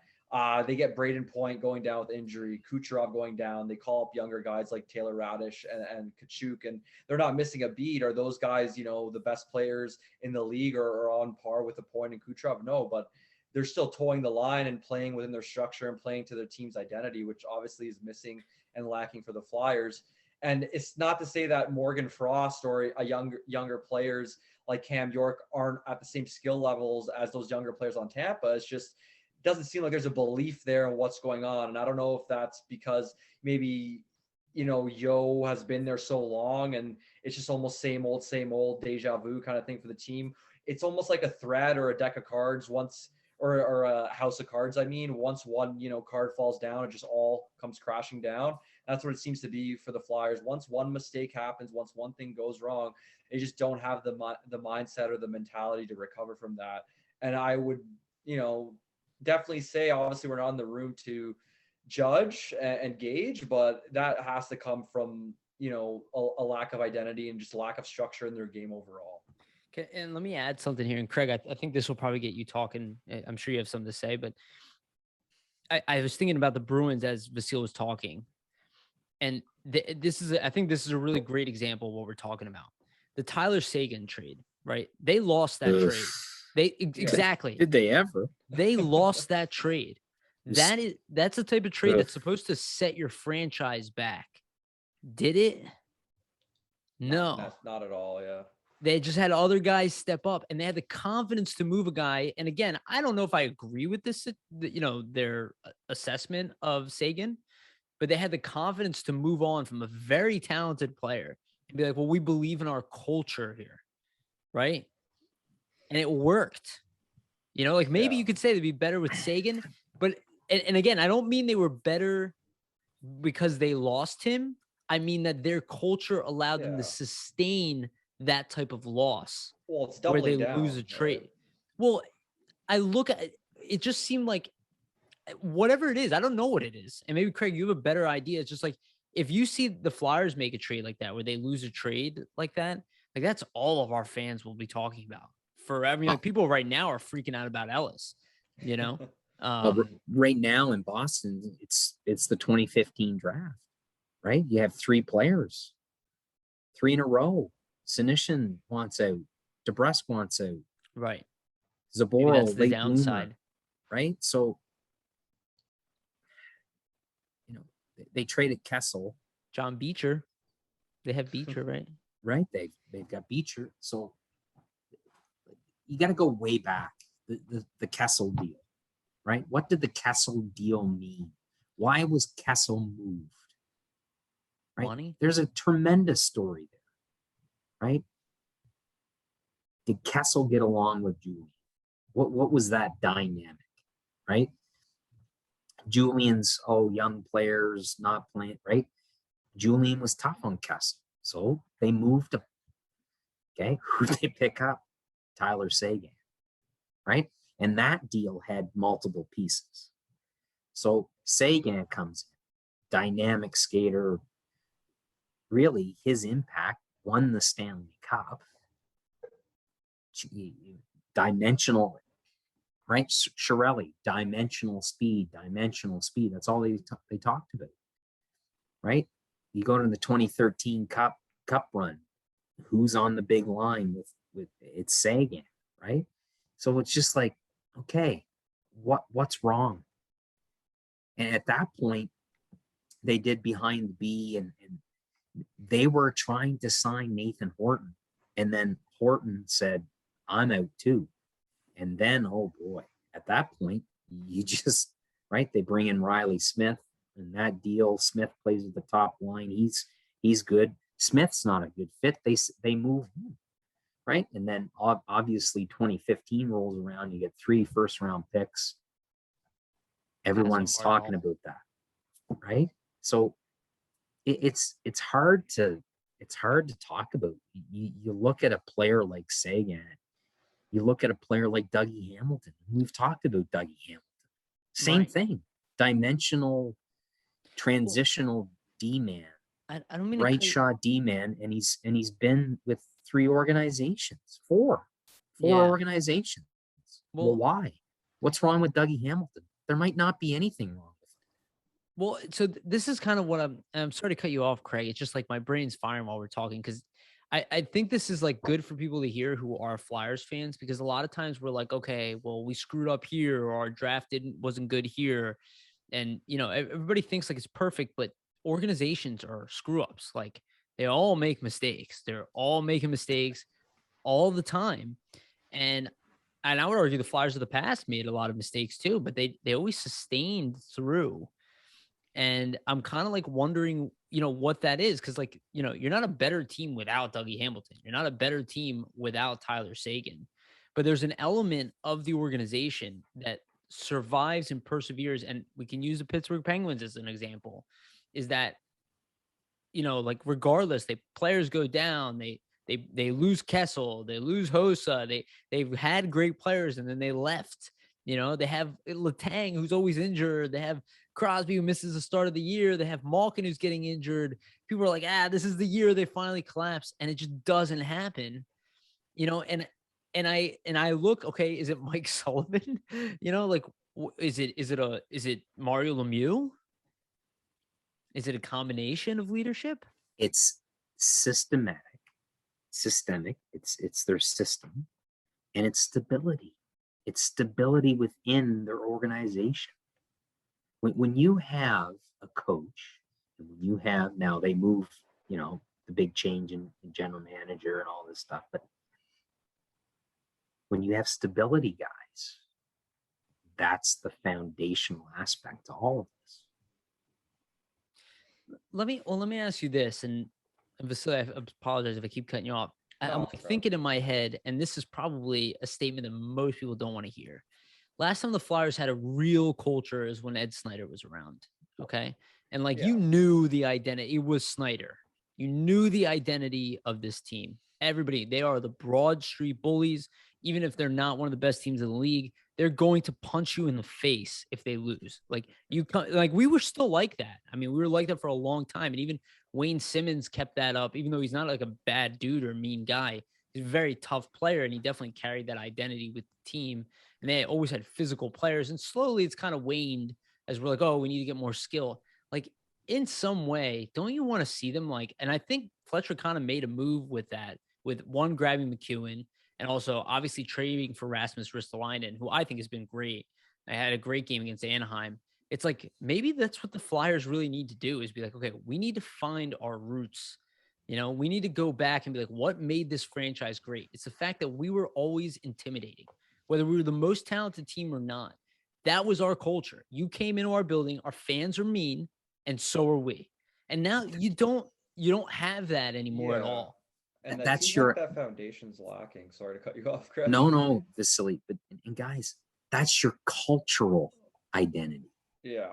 They get Braden Point going down with injury, Kucherov going down. They call up younger guys like Taylor Radish and Kachuk, and they're not missing a beat. Are those guys, the best players in the league or on par with the Point and Kucherov? No, but they're still towing the line and playing within their structure and playing to their team's identity, which obviously is missing and lacking for the Flyers. And it's not to say that Morgan Frost or a younger players like Cam York aren't at the same skill levels as those younger players on Tampa. It's just doesn't seem like there's a belief there in what's going on. And I don't know if that's because maybe, Yo has been there so long and it's just almost same old deja vu kind of thing for the team. It's almost like a thread or a deck of cards once or a house of cards. I mean, once one, card falls down, it just all comes crashing down. That's what it seems to be for the Flyers. Once one mistake happens, once one thing goes wrong, they just don't have the mindset or the mentality to recover from that. And I would, definitely say, obviously we're not in the room to judge and gauge, but that has to come from, a lack of identity and just lack of structure in their game overall. Okay, and let me add something here. And Craig, I think this will probably get you talking. I'm sure you have something to say, but I was thinking about the Bruins as Vasili was talking. And I think this is a really great example of what we're talking about. The Tyler Seguin trade, right? They lost that trade. Exactly. Did they ever? They lost that trade. That's the type of trade that's supposed to set your franchise back. Did it? No. Not at all, yeah. They just had other guys step up and they had the confidence to move a guy. And again, I don't know if I agree with this, their assessment of Seguin, but they had the confidence to move on from a very talented player and be like, well, we believe in our culture here. Right. And it worked. Maybe you could say they'd be better with Seguin, but, and again, I don't mean they were better because they lost him. I mean that their culture allowed them to sustain that type of loss. Well, it's where they down, lose a trade. Right? Well, I look at it, just seemed like whatever it is, I don't know what it is. And maybe Craig, you have a better idea. It's just like, if you see the Flyers make a trade like that, where they lose a trade like that, like that's all of our fans will be talking about forever. Like people right now are freaking out about Ellis, right now in Boston, it's the 2015 draft, right? You have 3 players, 3 in a row. Sinishin wants out. Debrusk wants out. Right. Zaboro, that's the late downside. bloomer, right? So, they traded Kessel. John Beecher. They have Beecher, right? Right. They've got Beecher. So you got to go way back. The Kessel deal, right? What did the Kessel deal mean? Why was Kessel moved? Right. Money. There's a tremendous story there, right? Did Kessel get along with Julian? What was that dynamic, right? Julian's, young players not playing, right? Julian was tough on Kessel. So they moved to, who did they pick up? Tyler Seguin, right? And that deal had multiple pieces. So Seguin comes in, dynamic skater. Really, his impact won the Stanley Cup. Dimensional, right? Chiarelli, dimensional speed. That's all they talked about, right? You go to the 2013 Cup run. Who's on the big line with it's Seguin, right? So it's just like, okay, what's wrong? And at that point, they did behind the B, and they were trying to sign Nathan Horton, and then Horton said, "I'm out too." And then, oh boy, at that point, you just, right? They bring in Riley Smith, and that deal, Smith plays at the top line. He's good. Smith's not a good fit. They move him, right? And then obviously 2015 rolls around. You get 3 first-round picks. Everyone's talking about that, right? So it's hard to talk about. You look at a player like Seguin. You look at a player like Dougie Hamilton. We've talked about Dougie Hamilton. Same thing. Dimensional, transitional D-man. I don't mean right to shot D man, and he's been with 4 yeah. organizations. Well, Well, why? What's wrong with Dougie Hamilton? There might not be anything wrong with him. well, so this is kind of what I'm sorry to cut you off, Craig. It's just like my brain's firing while we're talking because I think this is like good for people to hear who are Flyers fans because a lot of times we're like, okay, well, we screwed up here or our draft wasn't good here. And everybody thinks like it's perfect, but organizations are screw ups. Like they all make mistakes. They're all making mistakes all the time. And I would argue the Flyers of the past made a lot of mistakes too, but they always sustained through. And I'm kind of like wondering, what that is. Cause like, you're not a better team without Dougie Hamilton. You're not a better team without Tyler Seguin. But there's an element of the organization that survives and perseveres. And we can use the Pittsburgh Penguins as an example, is that, like regardless, players go down, they lose Kessel, they lose Hossa, they've had great players and then they left. They have Letang who's always injured. They have Crosby who misses the start of the year. They have Malkin who's getting injured. People are like, this is the year they finally collapse, and it just doesn't happen. And I look, okay, is it Mike Sullivan? Like is it Mario Lemieux? Is it a combination of leadership? It's systemic. It's their system, and it's stability. It's stability within their organization. When you have a coach, and when you have now they move, the big change in general manager and all this stuff, but when you have stability, guys, that's the foundational aspect to all of this. Let me ask you this, and Vasili, I apologize if I keep cutting you off. I'm like thinking in my head, and this is probably a statement that most people don't want to hear. Last time the Flyers had a real culture is when Ed Snyder was around. Okay. And like you knew the identity, it was Snyder. You knew the identity of this team. Everybody, they are the Broad Street Bullies. Even if they're not one of the best teams in the league, they're going to punch you in the face if they lose. Like we were still like that. I mean, we were like that for a long time. And even Wayne Simmons kept that up, even though he's not like a bad dude or mean guy. He's a very tough player, and he definitely carried that identity with the team. And they always had physical players. And slowly it's kind of waned as we're like, oh, we need to get more skill. Like in some way, don't you want to see them like, and I think Fletcher kind of made a move with that, with one grabbing McEwen and also obviously trading for Rasmus Ristolainen, who I think has been great. I had a great game against Anaheim. It's like, maybe that's what the Flyers really need to do is be like, okay, we need to find our roots. We need to go back and be like, what made this franchise great? It's the fact that we were always intimidating, whether we were the most talented team or not. That was our culture. You came into our building, our fans are mean, and so are we. And now you don't have that anymore at all. And that's your like that foundation's lacking. Sorry to cut you off, Chris. No, Vasili, but and guys, that's your cultural identity. Yeah.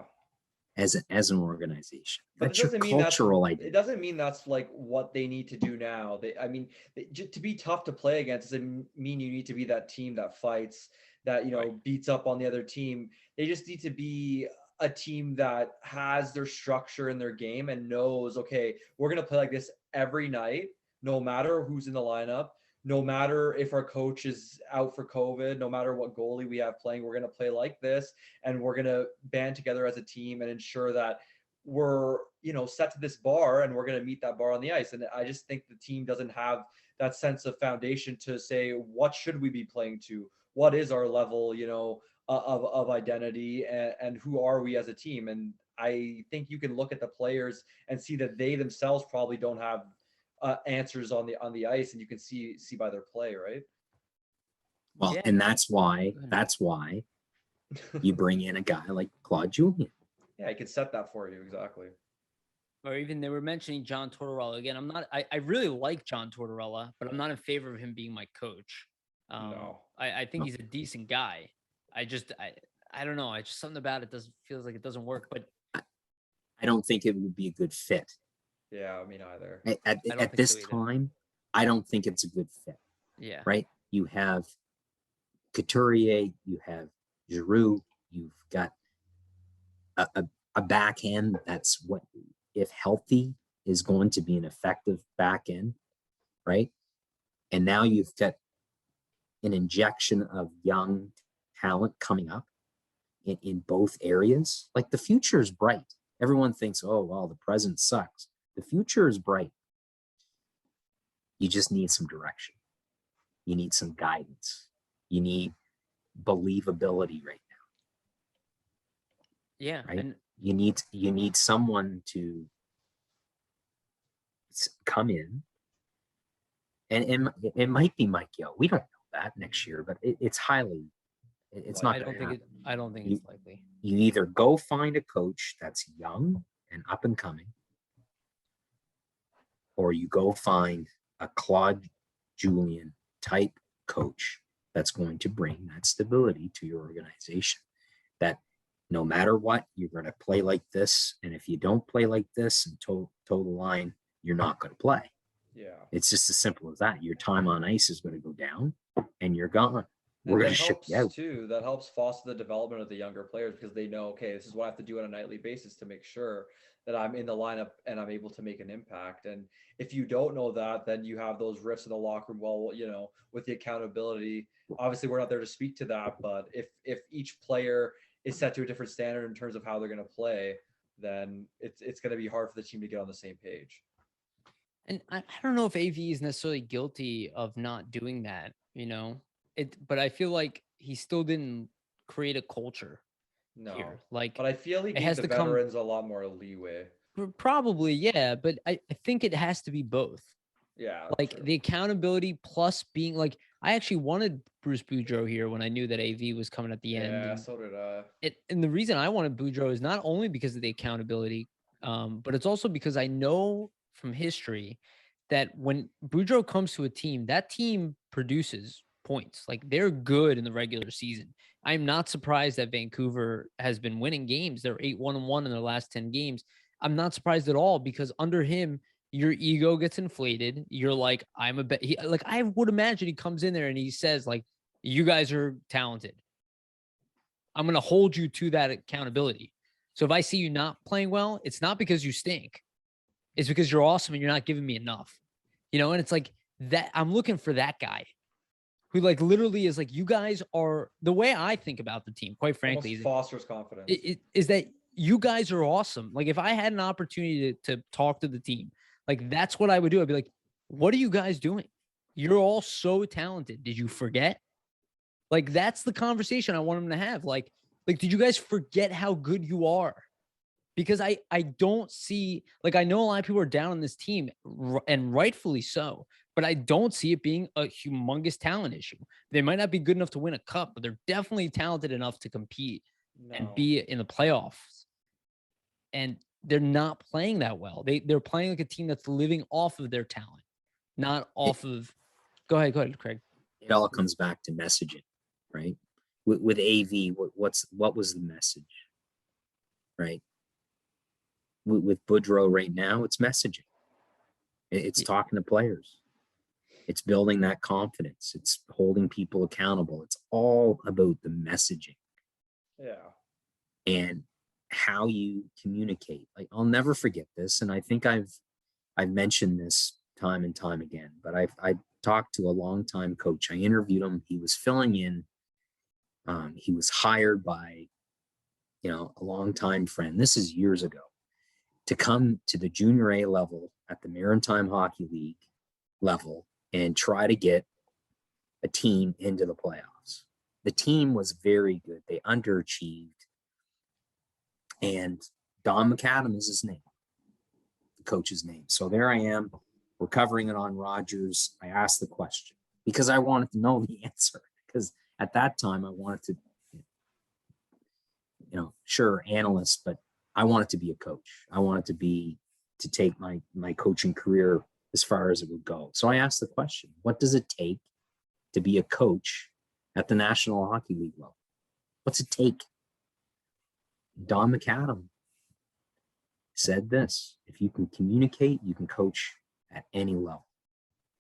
As an organization, but that's your cultural identity. It doesn't mean that's like what they need to do now. To be tough to play against doesn't mean you need to be that team that fights, that beats up on the other team. They just need to be a team that has their structure in their game and knows, okay, we're gonna play like this every night, no matter who's in the lineup. No matter if our coach is out for COVID, no matter what goalie we have playing, we're going to play like this, and we're going to band together as a team and ensure that we're, set to this bar and we're going to meet that bar on the ice. And I just think the team doesn't have that sense of foundation to say, what should we be playing to? What is our level, of identity, and who are we as a team? And I think you can look at the players and see that they themselves probably don't have answers on the ice, and you can see by their play, right? Well, and that's why you bring in a guy like Claude Julien. Yeah, I can set that for you exactly. Or even they were mentioning John Tortorella again. I really like John Tortorella, but I'm not in favor of him being my coach. No, I think he's a decent guy. I don't know. I just something about it feels like it doesn't work. But I don't think it would be a good fit. Yeah, me neither. At this time, I don't think it's a good fit. Yeah. Right? You have Couturier, you have Giroux, you've got a backhand that's what, if healthy, is going to be an effective back end, right? And now you've got an injection of young talent coming up in both areas. Like, the future is bright. Everyone thinks, oh, well, the present sucks. The future is bright. You just need some direction. You need some guidance. You need believability right now. Yeah. Right. And You need someone to come in, and it might be Mike Yo. We don't know that next year, but it's highly. It's not. I don't think it's likely. You either go find a coach that's young and up and coming, or you go find a Claude Julien type coach that's going to bring that stability to your organization, that no matter what, you're going to play like this. And if you don't play like this and toe the line, you're not going to play. Yeah. It's just as simple as that. Your time on ice is going to go down and you're gone. We're going to ship you out. Too. That helps foster the development of the younger players, because they know, okay, this is what I have to do on a nightly basis to make sure that I'm in the lineup and I'm able to make an impact. And if you don't know that, then you have those rifts in the locker room. Well, you know, with the accountability, obviously we're not there to speak to that, but if each player is set to a different standard in terms of how they're going to play, then it's going to be hard for the team to get on the same page. And I don't know if AV is necessarily guilty of not doing that, you know, but I feel like he still didn't create a culture. No, here. Like, but I feel he gives the veterans a lot more leeway. Probably, yeah, but I think it has to be both. Yeah, like true. The accountability plus being like, I actually wanted Bruce Boudreau here when I knew that AV was coming at the end. Yeah, so did I. And the reason I wanted Boudreau is not only because of the accountability, but it's also because I know from history that when Boudreau comes to a team, that team produces points. Like, they're good in the regular season. I'm not surprised that Vancouver has been winning games. They're 8-1-1 in their last 10 games. I'm not surprised at all, because under him, your ego gets inflated. You're like, like, I would imagine he comes in there and he says, like, you guys are talented. I'm going to hold you to that accountability. So if I see you not playing well, it's not because you stink. It's because you're awesome and you're not giving me enough. You know, and it's like that. I'm looking for that guy who, like, literally is like, you guys are, the way I think about the team, quite frankly, fosters confidence. Is that you guys are awesome. Like, if I had an opportunity to talk to the team, like, that's what I would do. I'd be like, what are you guys doing? You're all so talented. Did you forget? Like, that's the conversation I want them to have. Like, did you guys forget how good you are? Because I don't see, like, I know a lot of people are down on this team, and rightfully so, but I don't see it being a humongous talent issue. They might not be good enough to win a cup, but they're definitely talented enough to compete and be in the playoffs. And they're not playing that well. They're playing like a team that's living off of their talent, not off of. Go ahead, Craig. It all comes back to messaging, right? With AV, what was the message, right? With Boudreau right now, it's messaging. It's talking to players. It's building that confidence. It's holding people accountable. It's all about the messaging. Yeah. And how you communicate. Like, I'll never forget this. And I think I've mentioned this time and time again, but I talked to a longtime coach. I interviewed him. He was filling in. He was hired by, a longtime friend. This is years ago, to come to the junior A level at the Maritime Hockey League level and try to get a team into the playoffs. The team was very good. They underachieved. And Don McAdam is his name, the coach's name. So there I am. We're covering it on Rogers. I asked the question because I wanted to know the answer, because at that time I wanted to, sure, analyst, but I wanted to be a coach. I wanted to take my coaching career as far as it would go. So I asked the question, what does it take to be a coach at the National Hockey League level? What's it take? Don McAdam said this: if you can communicate, you can coach at any level.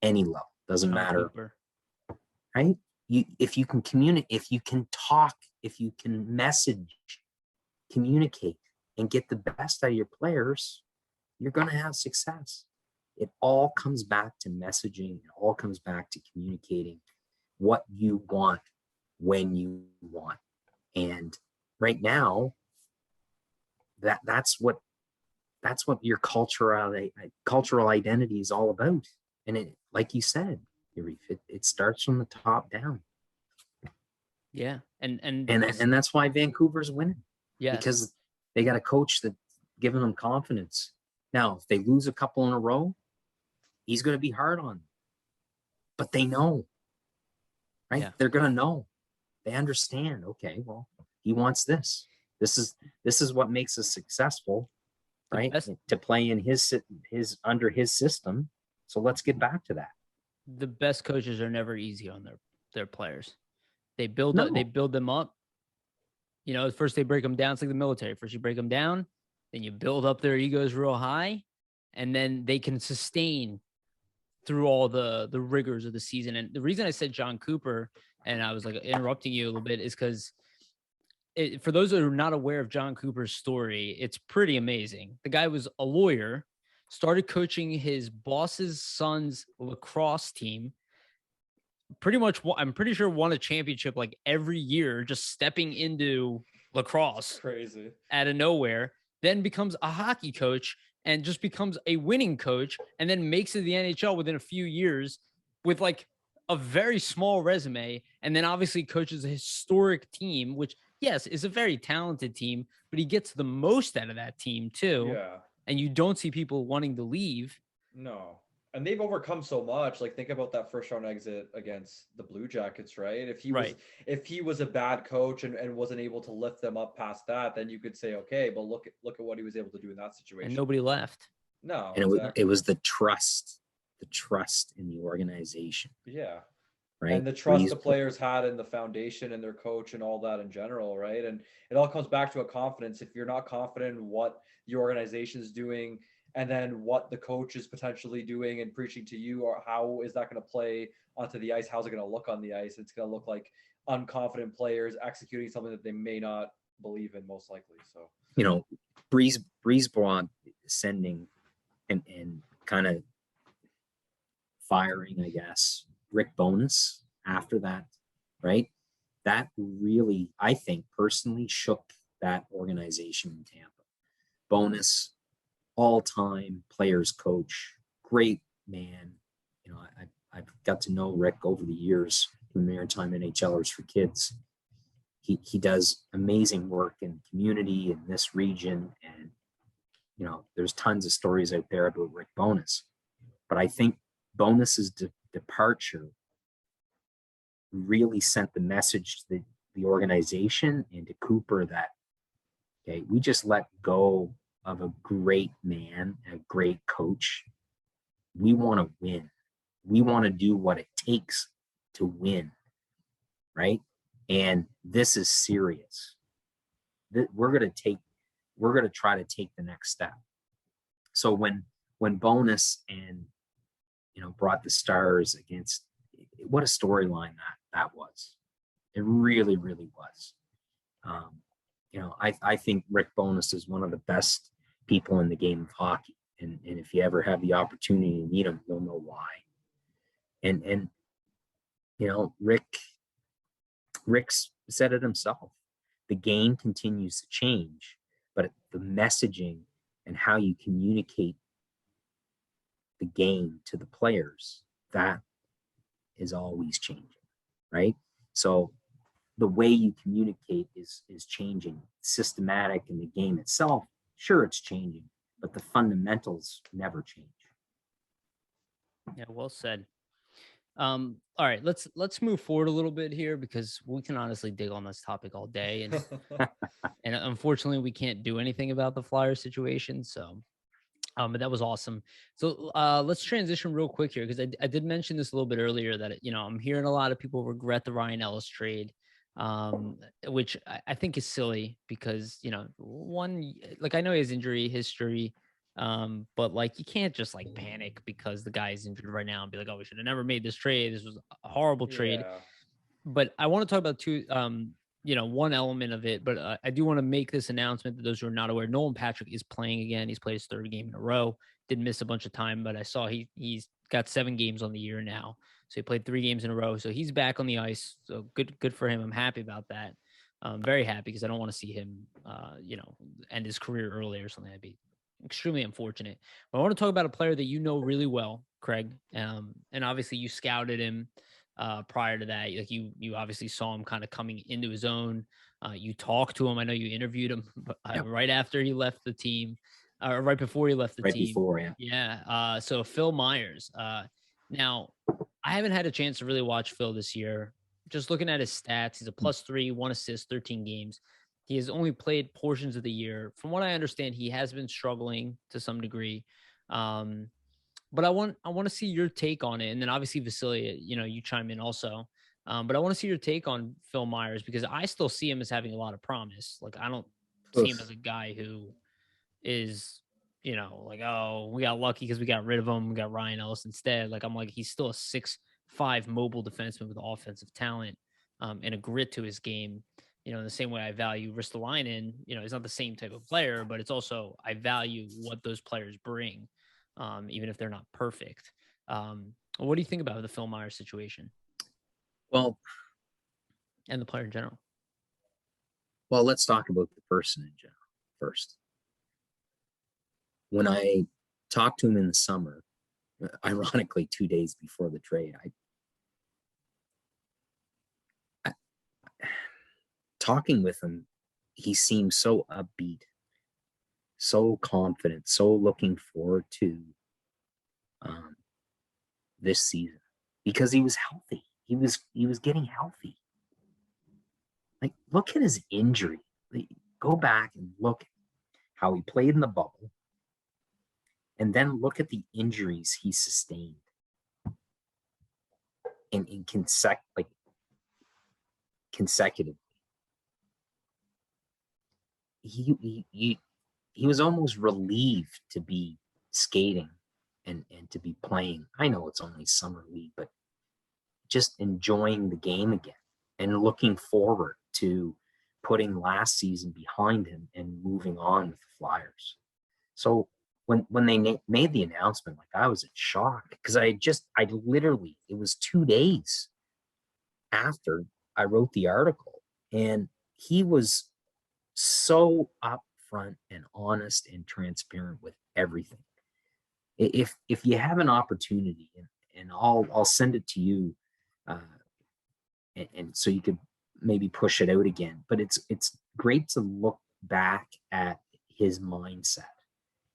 Any level. Doesn't matter. Right? If you can communicate, if you can talk, if you can message, communicate, and get the best out of your players, you're going to have success. It all comes back to messaging. It all comes back to communicating what you want when you want. And right now, that's what your cultural identity is all about. And it, like you said, Yariv, it starts from the top down. Yeah. And that's why Vancouver's winning. Yes. Because they got a coach that giving them confidence. Now, if they lose a couple in a row, he's going to be hard on them. But they know, right? Yeah. They're going to know. They understand. Okay, well, he wants this. This is what makes us successful, right? To play in his under his system. So let's get back to that. The best coaches are never easy on their players. They build them up. You know, first they break them down. It's like the military. First you break them down, then you build up their egos real high, and then they can sustain through all the rigors of the season. And the reason I said John Cooper, and I was like interrupting you a little bit, is because for those that are not aware of John Cooper's story, it's pretty amazing. The guy was a lawyer, started coaching his boss's son's lacrosse team. Pretty much, I'm pretty sure won a championship like every year, just stepping into lacrosse. Crazy. Out of nowhere, then becomes a hockey coach and just becomes a winning coach, and then makes it to the NHL within a few years with like a very small resume. And then obviously coaches a historic team, which yes, is a very talented team, but he gets the most out of that team too. Yeah. And you don't see people wanting to leave. No. And they've overcome so much. Like, think about that first round exit against the Blue Jackets, right? If he was a bad coach and wasn't able to lift them up past that, then you could say, okay, but look at what he was able to do in that situation. And nobody left. No. And exactly. it was the trust in the organization. Yeah. Right. And the trust the players had in the foundation and their coach and all that in general, right? And it all comes back to a confidence. If you're not confident in what your organization is doing, and then what the coach is potentially doing and preaching to you, or how is that going to play onto the ice? How's it going to look on the ice? It's going to look like unconfident players executing something that they may not believe in, most likely. So, you know, Brisebois sending and kind of firing, I guess, Rick Bowness after that, right? That really, I think, personally shook that organization in Tampa. Bowness, all-time players coach, great man. You know, I've got to know Rick over the years from Maritime NHLers for Kids. He does amazing work in community in this region, and you know, there's tons of stories out there about Rick Bowness. But I think Bowness's departure really sent the message to the organization and to Cooper that, okay, we just let go of a great man, a great coach. We want to win. We want to do what it takes to win, right? And this is serious. We're going to try to take the next step. So when Bowness and, you know, brought the Stars against, what a storyline that was. It really, really was. You know, I think Rick Bowness is one of the best people in the game of hockey. And if you ever have the opportunity to meet him, you'll know why. And you know, Rick's said it himself. The game continues to change, but the messaging and how you communicate the game to the players, that is always changing, right? So the way you communicate is changing. Systematic in the game itself, sure, it's changing, but the fundamentals never change. Yeah, well said. All right, let's move forward a little bit here, because we can honestly dig on this topic all day, and and unfortunately we can't do anything about the Flyers situation. So, but that was awesome. So let's transition real quick here, because I did mention this a little bit earlier that, you know, I'm hearing a lot of people regret the Ryan Ellis trade, which I think is silly, because, you know, one, like, I know he has injury history. But like, you can't just like panic because the guy is injured right now and be like, oh, we should have never made this trade. This was a horrible trade. Yeah. But I want to talk about one element of it, but I do want to make this announcement that those who are not aware, Nolan Patrick is playing again. He's played his third game in a row. Didn't miss a bunch of time, but I saw he's got 7 games on the year now. So he played 3 games in a row. So he's back on the ice. So good for him. I'm happy about that. I'm very happy because I don't want to see him, end his career early or something. That'd be extremely unfortunate. But I want to talk about a player that you know really well, Craig. And obviously you scouted him prior to that. Like you obviously saw him kind of coming into his own. You talked to him. I know you interviewed him right after he left the team, or right before he left the team. Before, yeah. Yeah. So Phil Myers. Now, I haven't had a chance to really watch Phil this year. Just looking at his stats, he's a +3, 1 assist, 13 games. He has only played portions of the year. From what I understand, he has been struggling to some degree. But I want to see your take on it. And then obviously Vasili, you chime in also. But I want to see your take on Phil Myers because I still see him as having a lot of promise. Like I don't see him as a guy who is, like, oh, we got lucky because we got rid of him. We got Ryan Ellis instead. Like I'm like, he's still a 6'5" mobile defenseman with offensive talent and a grit to his game. In the same way I value Ristolainen, he's not the same type of player, but it's also I value what those players bring. Even if they're not perfect. What do you think about the Phil Myers situation? Well, and the player in general. Well, let's talk about the person in general first. When I talked to him in the summer, ironically 2 days before the trade, talking with him, he seemed so upbeat, so confident, so looking forward to this season because he was healthy. He was getting healthy. Like, look at his injury. Go back and look how he played in the bubble, and then look at the injuries he sustained in consecutively. He was almost relieved to be skating and to be playing. I know it's only summer league, but just enjoying the game again and looking forward to putting last season behind him and moving on with the Flyers. So when they made the announcement, like I was in shock because I literally, it was 2 days after I wrote the article and he was so upfront and honest and transparent with everything. If you have an opportunity, and I'll send it to you, and so you could maybe push it out again. But it's great to look back at his mindset,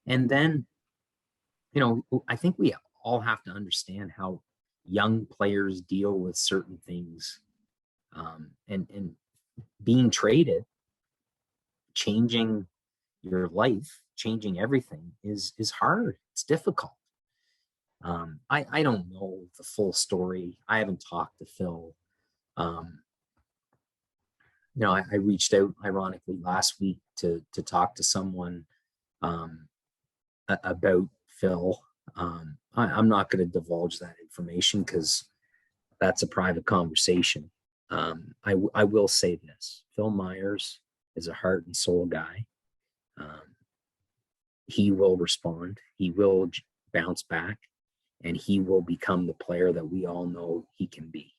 and then I think we all have to understand how young players deal with certain things, and being traded, changing your life, changing everything is hard. It's difficult. I don't know the full story. I haven't talked to Phil. I reached out ironically last week to talk to someone about Phil. I'm not going to divulge that information because that's a private conversation. I will say this: Phil Myers is a heart and soul guy. He will respond. He will bounce back, and he will become the player that we all know he can be.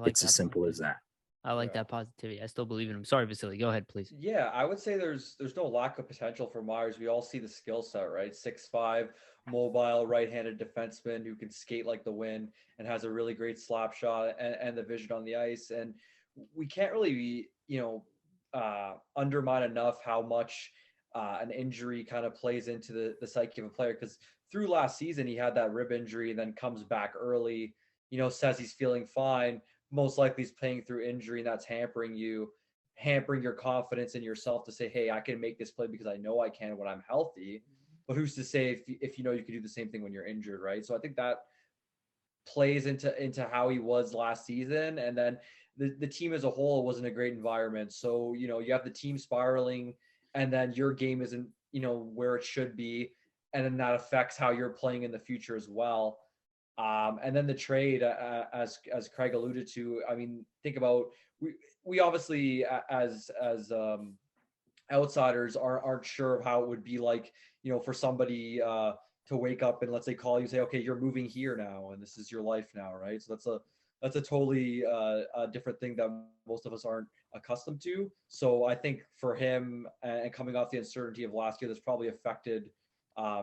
It's as simple as that. I like that positivity. I still believe in him. Sorry, Vasili. Go ahead, please. Yeah, I would say there's no lack of potential for Myers. We all see the skill set, right? 6'5", mobile, right-handed defenseman who can skate like the wind and has a really great slap shot and the vision on the ice. And we can't really, undermine enough how much an injury kind of plays into the psyche of a player. Because through last season, he had that rib injury and then comes back early, says he's feeling fine. Most likely he's playing through injury, and that's hampering your confidence in yourself to say, hey, I can make this play because I know I can when I'm healthy. But who's to say if you can do the same thing when you're injured, right? So I think that plays into how he was last season. And then the team as a whole wasn't a great environment. So, you have the team spiraling, and then your game isn't, where it should be. And then that affects how you're playing in the future as well. And then the trade, as Craig alluded to, I mean, think about we obviously as outsiders aren't sure of how it would be like, for somebody to wake up and let's say call you and say, okay, you're moving here now and this is your life now, right? So that's a totally a different thing that most of us aren't accustomed to. So I think for him and coming off the uncertainty of last year, that's probably affected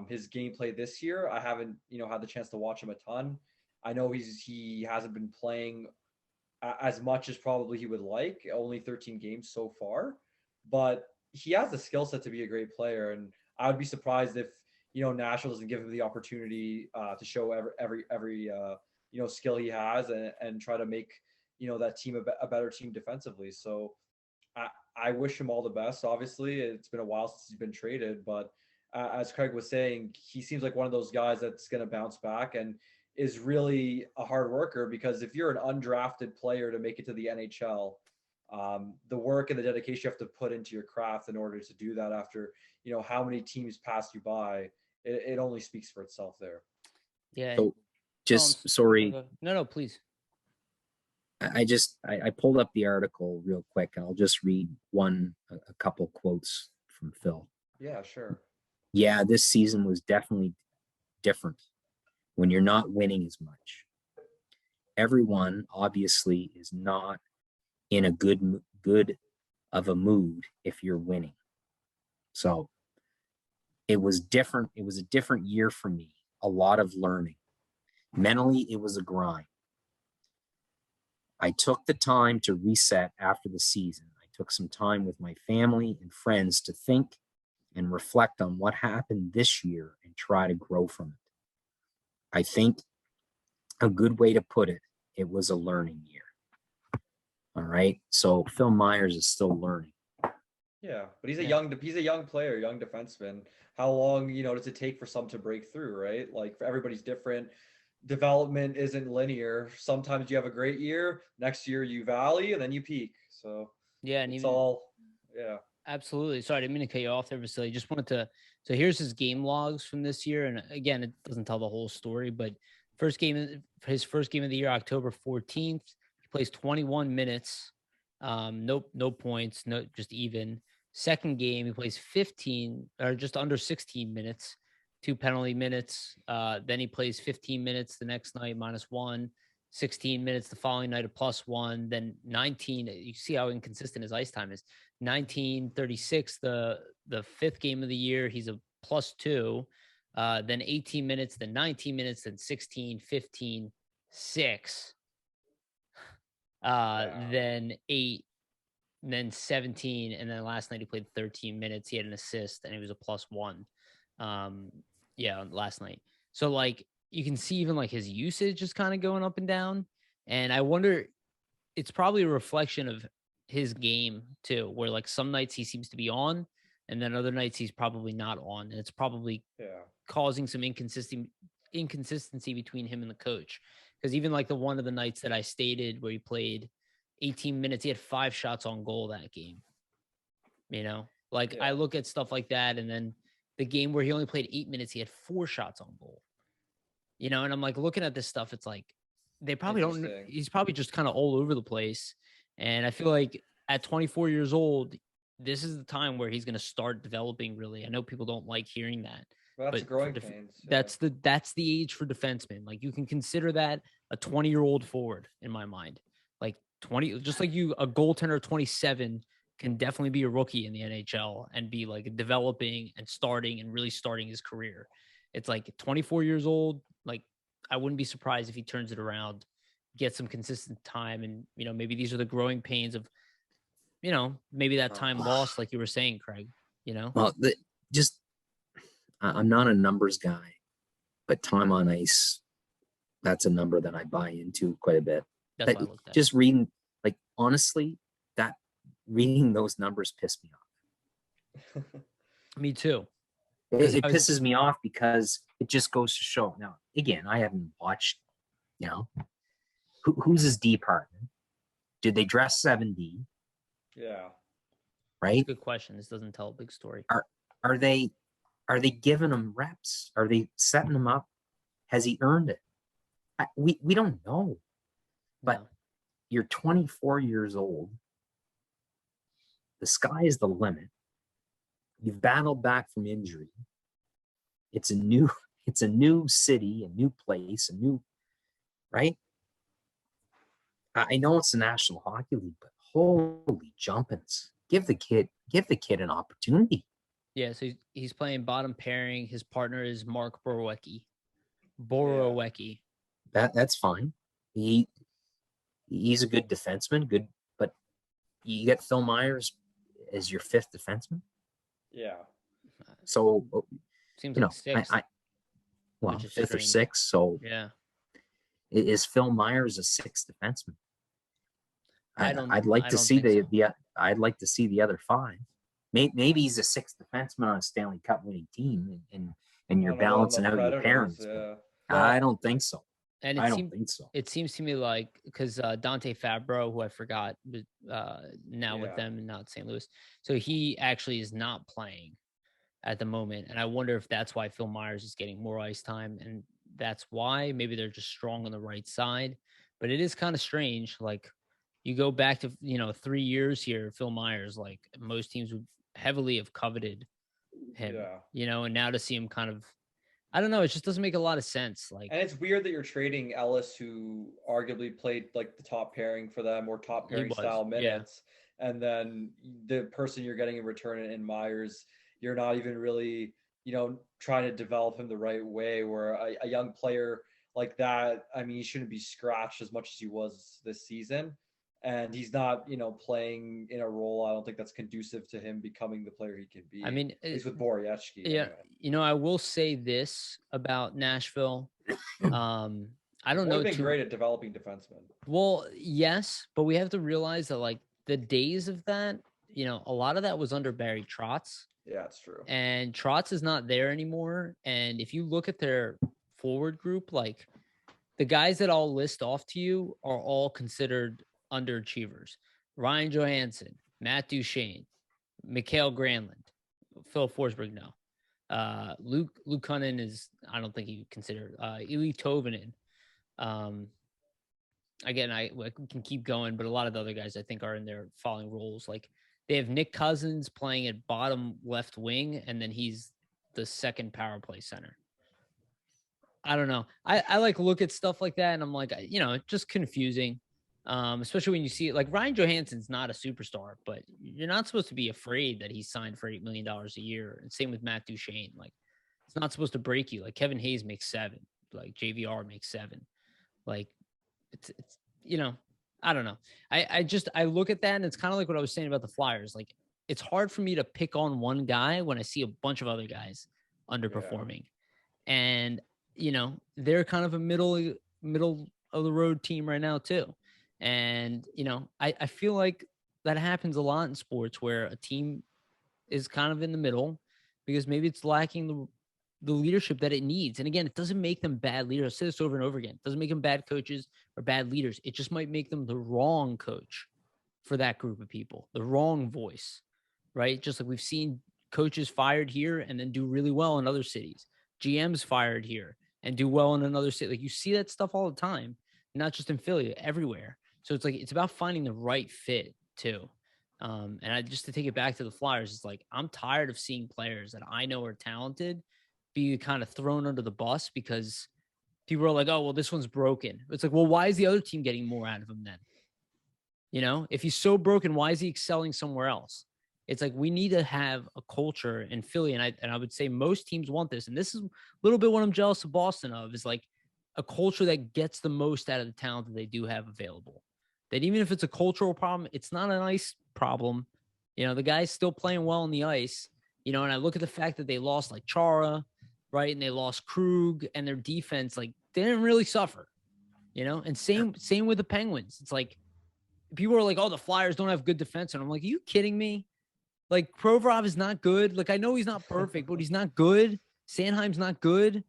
his gameplay this year. I haven't had the chance to watch him a ton. I know he hasn't been playing as much as probably he would like, only 13 games so far, but he has the skill set to be a great player. And I would be surprised if Nashville doesn't give him the opportunity to show every skill he has and try to make that team a better team defensively. So I wish him all the best. Obviously, it's been a while since he's been traded, but as Craig was saying, he seems like one of those guys that's going to bounce back and is really a hard worker, because if you're an undrafted player to make it to the NHL, the work and the dedication you have to put into your craft in order to do that after, how many teams pass you by, it only speaks for itself there. Yeah. So sorry. No, please. I pulled up the article real quick. I'll just read a couple quotes from Phil. Yeah, sure. Yeah, this season was definitely different when you're not winning as much. Everyone obviously is not in a good of a mood if you're winning. So it was different. It was a different year for me. A lot of learning. Mentally, it was a grind. I took the time to reset after the season. I took some time with my family and friends to think and reflect on what happened this year and try to grow from it. I think a good way to put it, it was a learning year. All right. So Phil Myers is still learning. Yeah, but he's a young player, young defenseman. How long, does it take for some to break through, right? Like, for everybody's different. Development isn't linear. Sometimes you have a great year, next year you valley, and then you peak. So yeah, and absolutely. Sorry, I didn't mean to cut you off there, Vasili. Just wanted to. So here's his game logs from this year, and again, it doesn't tell the whole story, but his first game of the year, October 14th, he plays 21 minutes, no points, no, just even. Second game, he plays 15 or just under 16 minutes, 2 penalty minutes. Then he plays 15 minutes the next night, -1, 16 minutes the following night, a +1, then 19. You see how inconsistent his ice time is. 19:36, the fifth game of the year, he's a +2. Then 18 minutes, then 19 minutes, then 16, 15, 6. Then 8, and then 17, and then last night he played 13 minutes. He had an assist, and he was a +1. Last night. So like you can see even like his usage is kind of going up and down. And I wonder, it's probably a reflection of his game too, where like some nights he seems to be on, and then other nights he's probably not on. And it's probably causing some inconsistency between him and the coach. Because even like the one of the nights that I stated where he played 18 minutes, he had 5 shots on goal that game. I look at stuff like that, and then the game where he only played 8 minutes, he had 4 shots on goal. And I'm like looking at this stuff, it's like they probably don't. He's probably just kind of all over the place. And I feel like at 24 years old, this is the time where he's going to start developing. Really, I know people don't like hearing that, well, that's growing pains. That's the age for defensemen. Like you can consider that a 20-year-old forward in my mind. Like 20, just like a goaltender 27 can definitely be a rookie in the NHL and be like developing and starting and really starting his career. It's like 24 years old. Like I wouldn't be surprised if he turns it around, gets some consistent time. And, maybe these are the growing pains of, maybe that time lost, like you were saying, Craig, Well, I'm not a numbers guy, but time on ice, that's a number that I buy into quite a bit. That's why I looked at. Just reading, like, honestly, reading those numbers pissed me off. Me too. It pisses me off because it just goes to show. Now, again, I haven't watched, who's his D partner? Did they dress 7D? Yeah. Right? Good question. This doesn't tell a big story. Are they giving him reps? Are they setting him up? Has he earned it? we don't know. But No. you're 24 years old. The sky is the limit. You've battled back from injury. It's a new city, a new place, right? I know it's the National Hockey League, but holy jumpins. Give the kid an opportunity. Yeah, so he's playing bottom pairing. His partner is Mark Borowecki. That's fine. He's a good defenseman, but you get Phil Myers as your fifth defenseman. Yeah. So seems like sixth. Fifth or sixth. So yeah, is Phil Myers a sixth defenseman? I'd like to see I'd like to see the other five. Maybe he's a sixth defenseman on a Stanley Cup winning team, and you're balancing out your parents. Yeah. I don't think so. And it seems to me like, because Dante Fabro, who I forgot, now with them and not St. Louis, so he actually is not playing at the moment, and I wonder if that's why Phil Myers is getting more ice time, and that's why maybe they're just strong on the right side. But it is kind of strange, like. You go back to 3 years here, Phil Myers, like most teams would heavily have coveted him, and now to see him kind of, I don't know, it just doesn't make a lot of sense. Like, and it's weird that you're trading Ellis, who arguably played like the top pairing for them or top pairing style minutes, and then the person you're getting in return in Myers, you're not even really, trying to develop him the right way. Where a young player like that, I mean, he shouldn't be scratched as much as he was this season. And he's not, playing in a role, I don't think that's conducive to him becoming the player he can be. I mean, he's with Borowecki. Yeah, anyway. I will say this about Nashville. I don't know. They've been great at developing defensemen. Well, yes, but we have to realize that like the days of that, a lot of that was under Barry Trotz. Yeah, it's true. And Trotz is not there anymore. And if you look at their forward group, like the guys that I'll list off to you are all considered underachievers. Ryan Johansson, Matt Duchene, Mikhail Granlund, Phil Forsberg, no. Luke Cunnin is, I don't think he considered. Eli Tovanen. Again, I can keep going, but a lot of the other guys I think are in their following roles. Like they have Nick Cousins playing at bottom left wing, and then he's the second power play center. I don't know. I like look at stuff like that, and I'm like, just confusing. Especially when you see it, like Ryan Johansson's not a superstar, but you're not supposed to be afraid that he's signed for $8 million a year. And same with Matt Duchene. Like it's not supposed to break you. Like Kevin Hayes makes 7, like JVR makes 7. Like it's I don't know. I look at that and it's kind of like what I was saying about the Flyers. Like it's hard for me to pick on one guy when I see a bunch of other guys underperforming. Yeah. And they're kind of a middle of the road team right now too. And, I feel like that happens a lot in sports where a team is kind of in the middle because maybe it's lacking the leadership that it needs. And again, it doesn't make them bad leaders. I say this over and over again. It doesn't make them bad coaches or bad leaders. It just might make them the wrong coach for that group of people, the wrong voice, right? Just like we've seen coaches fired here and then do really well in other cities. GMs fired here and do well in another city. Like you see that stuff all the time, not just in Philly, everywhere. So it's like, it's about finding the right fit too. And just to take it back to the Flyers, it's like, I'm tired of seeing players that I know are talented be kind of thrown under the bus because people are like, oh, well, this one's broken. It's like, well, why is the other team getting more out of him then? If he's so broken, why is he excelling somewhere else? It's like, we need to have a culture in Philly. And I would say most teams want this. And this is a little bit what I'm jealous of Boston of, is like a culture that gets the most out of the talent that they do have available. That even if it's a cultural problem, it's not an ice problem. The guy's still playing well on the ice, and I look at the fact that they lost like Chara, right? And they lost Krug, and their defense, like they didn't really suffer, and same with the Penguins. It's like people are like, oh, the Flyers don't have good defense. And I'm like, are you kidding me? Like Provorov is not good. Like I know he's not perfect, but he's not good. Sanheim's not good.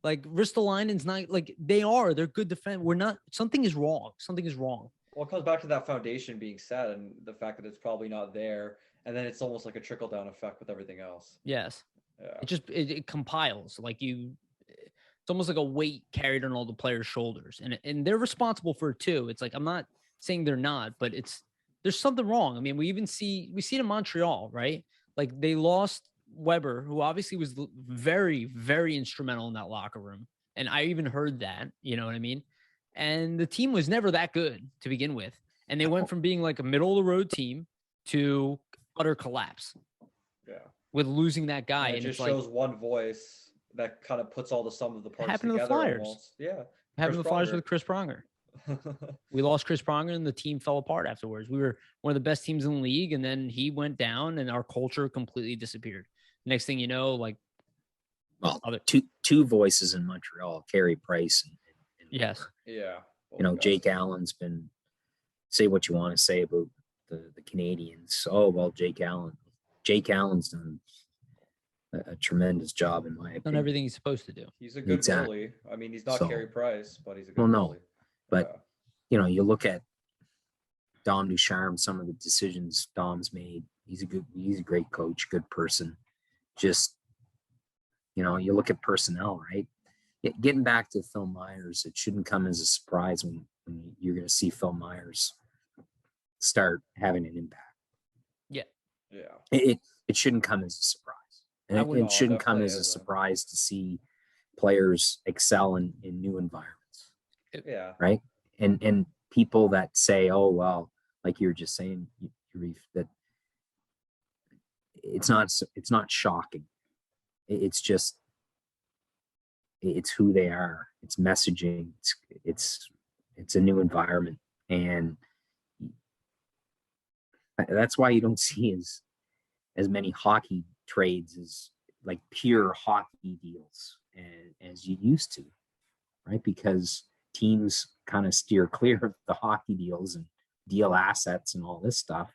Like Ristolainen's not, like they're good defense. Something is wrong. Something is wrong. Well, it comes back to that foundation being set and the fact that it's probably not there. And then it's almost like a trickle down effect with everything else. Yes. Yeah. It compiles. Like it's almost like a weight carried on all the players' shoulders, and they're responsible for it too. It's like, I'm not saying they're not, but there's something wrong. I mean, we see it in Montreal, right? Like, they lost Weber, who obviously was very, very instrumental in that locker room. And I even heard that, you know what I mean? And the team was never that good to begin with. And they went from being like a middle of the road team to utter collapse. Yeah. With losing that guy. And it just shows one voice that kind of puts all the sum of the parts happened together. To the Flyers. Almost. Yeah. Happened to the Flyers with Chris Pronger. We lost Chris Pronger and the team fell apart afterwards. We were one of the best teams in the league, and then he went down and our culture completely disappeared. Next thing you know, like, two voices in Montreal, Carey Price and yes. Yeah. You know, Jake Allen's been, say what you want to say about the Canadians. Oh, well, Jake Allen's done a tremendous job, in my opinion. Done everything he's supposed to do. He's a good goalie. I mean, he's not Carey Price, but he's a good goalie. But, you know, you look at Dom Ducharme, some of the decisions Dom's made. He's a great coach, good person. Just, you know, you look at personnel, right? Getting back to Phil Myers, it shouldn't come as a surprise when you're going to see Phil Myers start having an impact. Yeah. It shouldn't come as a surprise. And it shouldn't come as a surprise to see players excel in new environments. Yeah. Right. And people that say, oh, well, like you were just saying, Yariv, that it's not shocking. It's just, it's who they are. It's messaging. It's a new environment. And that's why you don't see as many hockey trades as like pure hockey deals as you used to, right? Because teams kind of steer clear of the hockey deals and deal assets and all this stuff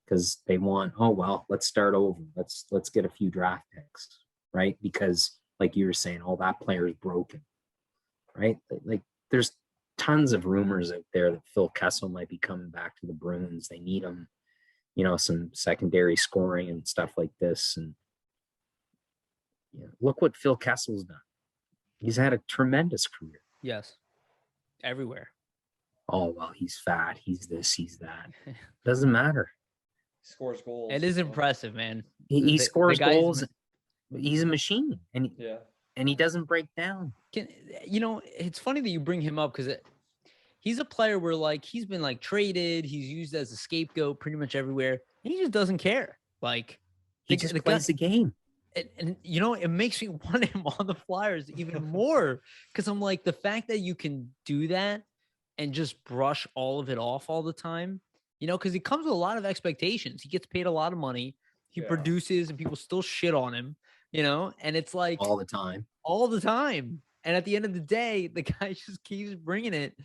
because they want, oh, well, let's start over. Let's get a few draft picks, right? Because like you were saying, oh, that player is broken, right? Like there's tons of rumors out there that Phil Kessel might be coming back to the Bruins. They need him, you know, some secondary scoring and stuff like this. And you know, look what Phil Kessel's done. He's had a tremendous career. Yes. Everywhere. Oh, well, he's fat. He's this, he's that. Doesn't matter. He scores goals. It is impressive, man. He scores goals. He's a machine. And he doesn't break down. You know, it's funny that you bring him up because he's a player where, like, he's been, like, traded. He's used as a scapegoat pretty much everywhere. And he just doesn't care. Like, he just plays the game. And, you know, it makes me want him on the Flyers even more because I'm like, the fact that you can do that and just brush all of it off all the time, you know, because he comes with a lot of expectations. He gets paid a lot of money. He produces and people still shit on him, you know, and it's like all the time. And at the end of the day, the guy just keeps bringing it.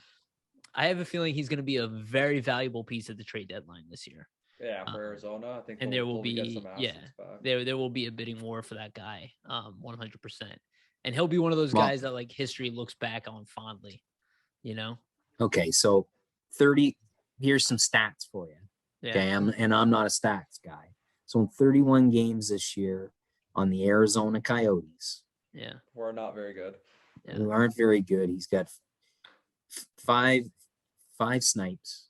I have a feeling he's going to be a very valuable piece at the trade deadline this year. Yeah, for Arizona, I think. And there will be, there will be a bidding war for that guy, 100%. And he'll be one of those guys that, like, history looks back on fondly, you know? Okay, so 30, here's some stats for you. Yeah. Okay, I'm not a stats guy. So in 31 games this year on the Arizona Coyotes. Yeah. We're not very good. Yeah. We aren't very good. He's got five snipes,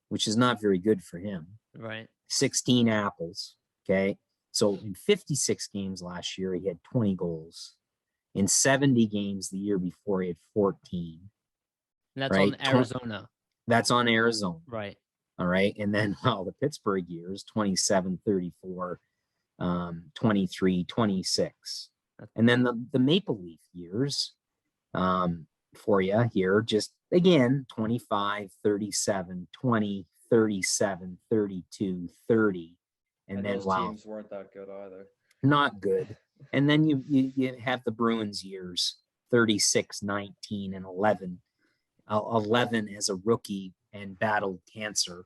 which is not very good for him. Right. 16 apples. Okay. So in 56 games last year, he had 20 goals. In 70 games the year before, he had 14. And that's on Arizona. That's on Arizona. Right. All right. And then the Pittsburgh years, 27, 34, 23, 26. And then the Maple Leaf years for you here, just again, 25, 37, 20, 37, 32, 30. And then, those teams weren't that good either. Not good. And then you have the Bruins years, 36, 19, and 11. 11 as a rookie and battled cancer,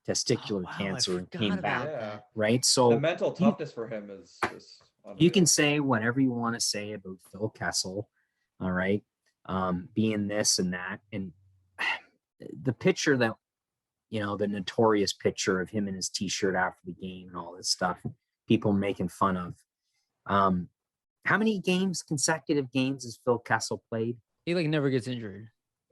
testicular cancer, and came back. Right. So the mental toughness for him is you can say whatever you want to say about Phil Kessel. All right. Being this and that. And the picture that, you know, the notorious picture of him in his t-shirt after the game and all this stuff, people making fun of. How many consecutive games has Phil Kessel played? He like never gets injured.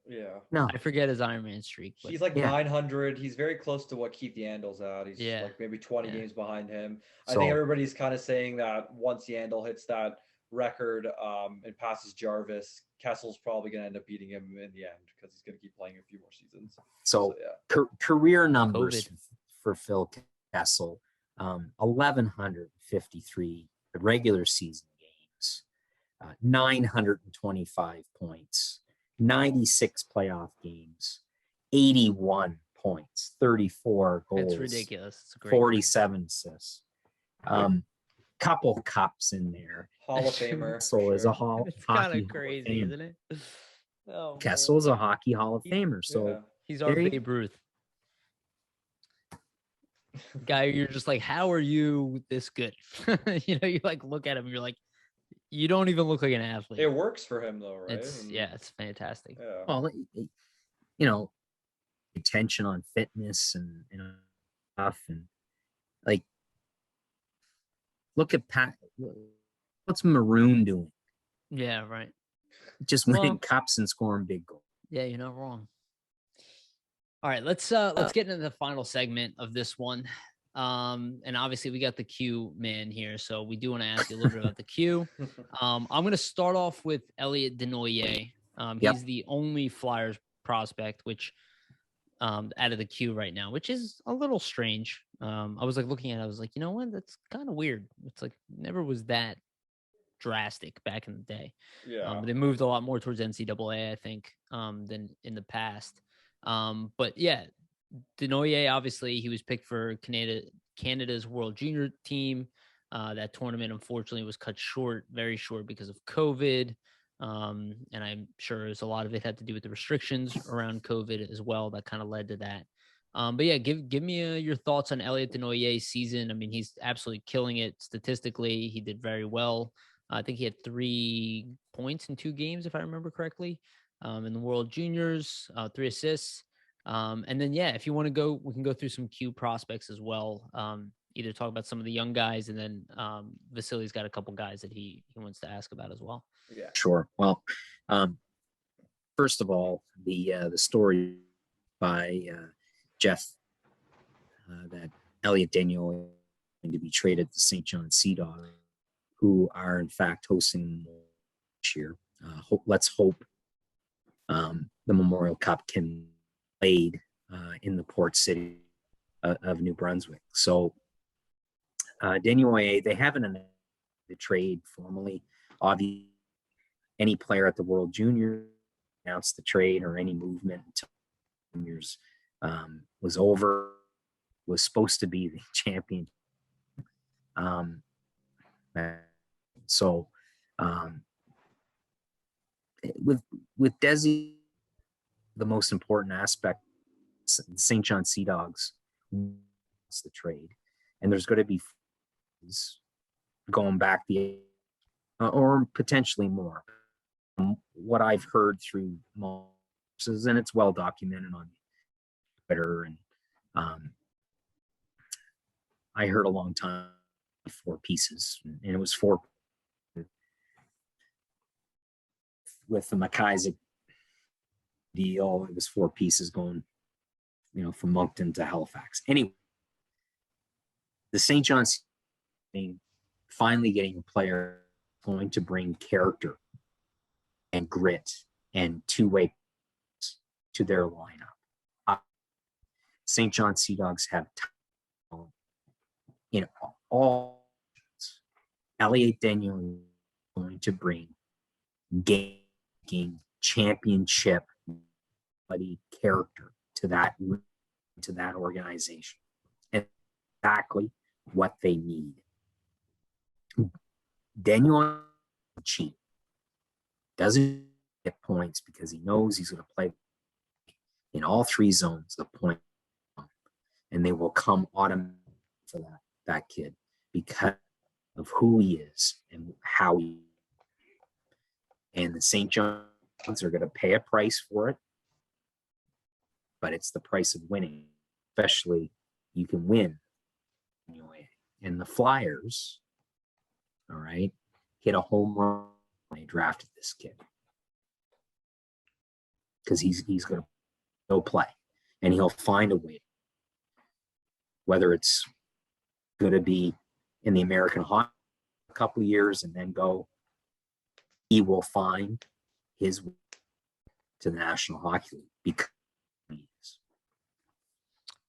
Yeah. No. I forget his Iron Man streak. But He's like Yeah. 900. He's very close to what Keith Yandel's at. He's Yeah. like maybe 20 Yeah. games behind him. I So- think everybody's kind of saying that once Yandel hits that record and passes Jarvis, Kessel's probably going to end up beating him in the end because he's going to keep playing a few more seasons. So yeah. career numbers COVID. for Phil Kessel, 1,153 regular season games, 925 points, 96 playoff games, 81 points, 34 goals. It's ridiculous. It's great. 47 assists. Couple cups in there. Hall of Famer. Kessel is a Hall It's Hockey kind Hall of of crazy, Fame. isn't it? Oh, man. Kessel is a Hockey Hall of Famer. So Yeah. He's our there you- Babe Ruth. Guy, you're just like, how are you this good? You know, you like look at him, you're like, you don't even look like an athlete. It works for him though, right? It's it's fantastic. Yeah. well, you know, attention on fitness and stuff, and like, look at Pat. What's Maroon doing? Yeah, right. Just winning Well- cups and scoring big goals. Yeah, you're not wrong. All right, let's get into the final segment of this one. And obviously we got the Q man here, so we do want to ask you a little bit about the Q. I'm going to start off with Elliot Denoyer. Yep. He's the only Flyers prospect, which out of the Q right now, which is a little strange. I was like looking at it, I was like, you know what? That's kind of weird. It's like never was that drastic back in the day. Yeah. But they moved a lot more towards NCAA, I think, than in the past. But yeah, Denoyer, obviously, he was picked for Canada's World Junior team. That tournament, unfortunately, was cut short, very short because of COVID. And I'm sure there's a lot of it had to do with the restrictions around COVID as well. That kind of led to that. But yeah, give me your thoughts on Elliot Denoyer's season. I mean, he's absolutely killing it statistically. He did very well. I think he had 3 points in 2 games, if I remember correctly, in the World Juniors, 3 assists. And then, yeah, if you want to go, we can go through some Q prospects as well. Either talk about some of the young guys, and then Vasili's got a couple guys that he wants to ask about as well. Yeah. Sure. Well, first of all, the story by Jeff that Elliot Daniel is going to be traded to St. John Sea Dogs, who are in fact hosting this year. Let's hope the Memorial Cup can be played in the port city of New Brunswick. So Daniel, they haven't announced the trade formally. Obviously, any player at the World Junior announced the trade or any movement until juniors was over, was supposed to be the champion. So with Desi, the most important aspect, St. John Sea Dogs, it's the trade, and there's going to be going back or potentially more. What I've heard through sources, and it's well documented on Twitter, and I heard a long time 4 pieces, and it was 4 with the McIsaac deal. It was 4 pieces going, from Moncton to Halifax. Anyway, the St. John's thing, finally getting a player going to bring character and grit and two-way to their lineup. St. John Sea Dogs have talent in all. Elliot Daniel going to bring game championship character to that organization. Exactly what they need. Daniel cheat. Doesn't get points because he knows he's going to play in all 3 zones, the point, and they will come automatically for that kid because of who he is and how he. And the St. John's are going to pay a price for it, but it's the price of winning. Especially, you can win. And the Flyers, all right, hit a home run when they drafted this kid, because he's going to go play, and he'll find a way, whether it's going to be in the American Hockey a couple of years and then go, he will find his way to the National Hockey League because he is.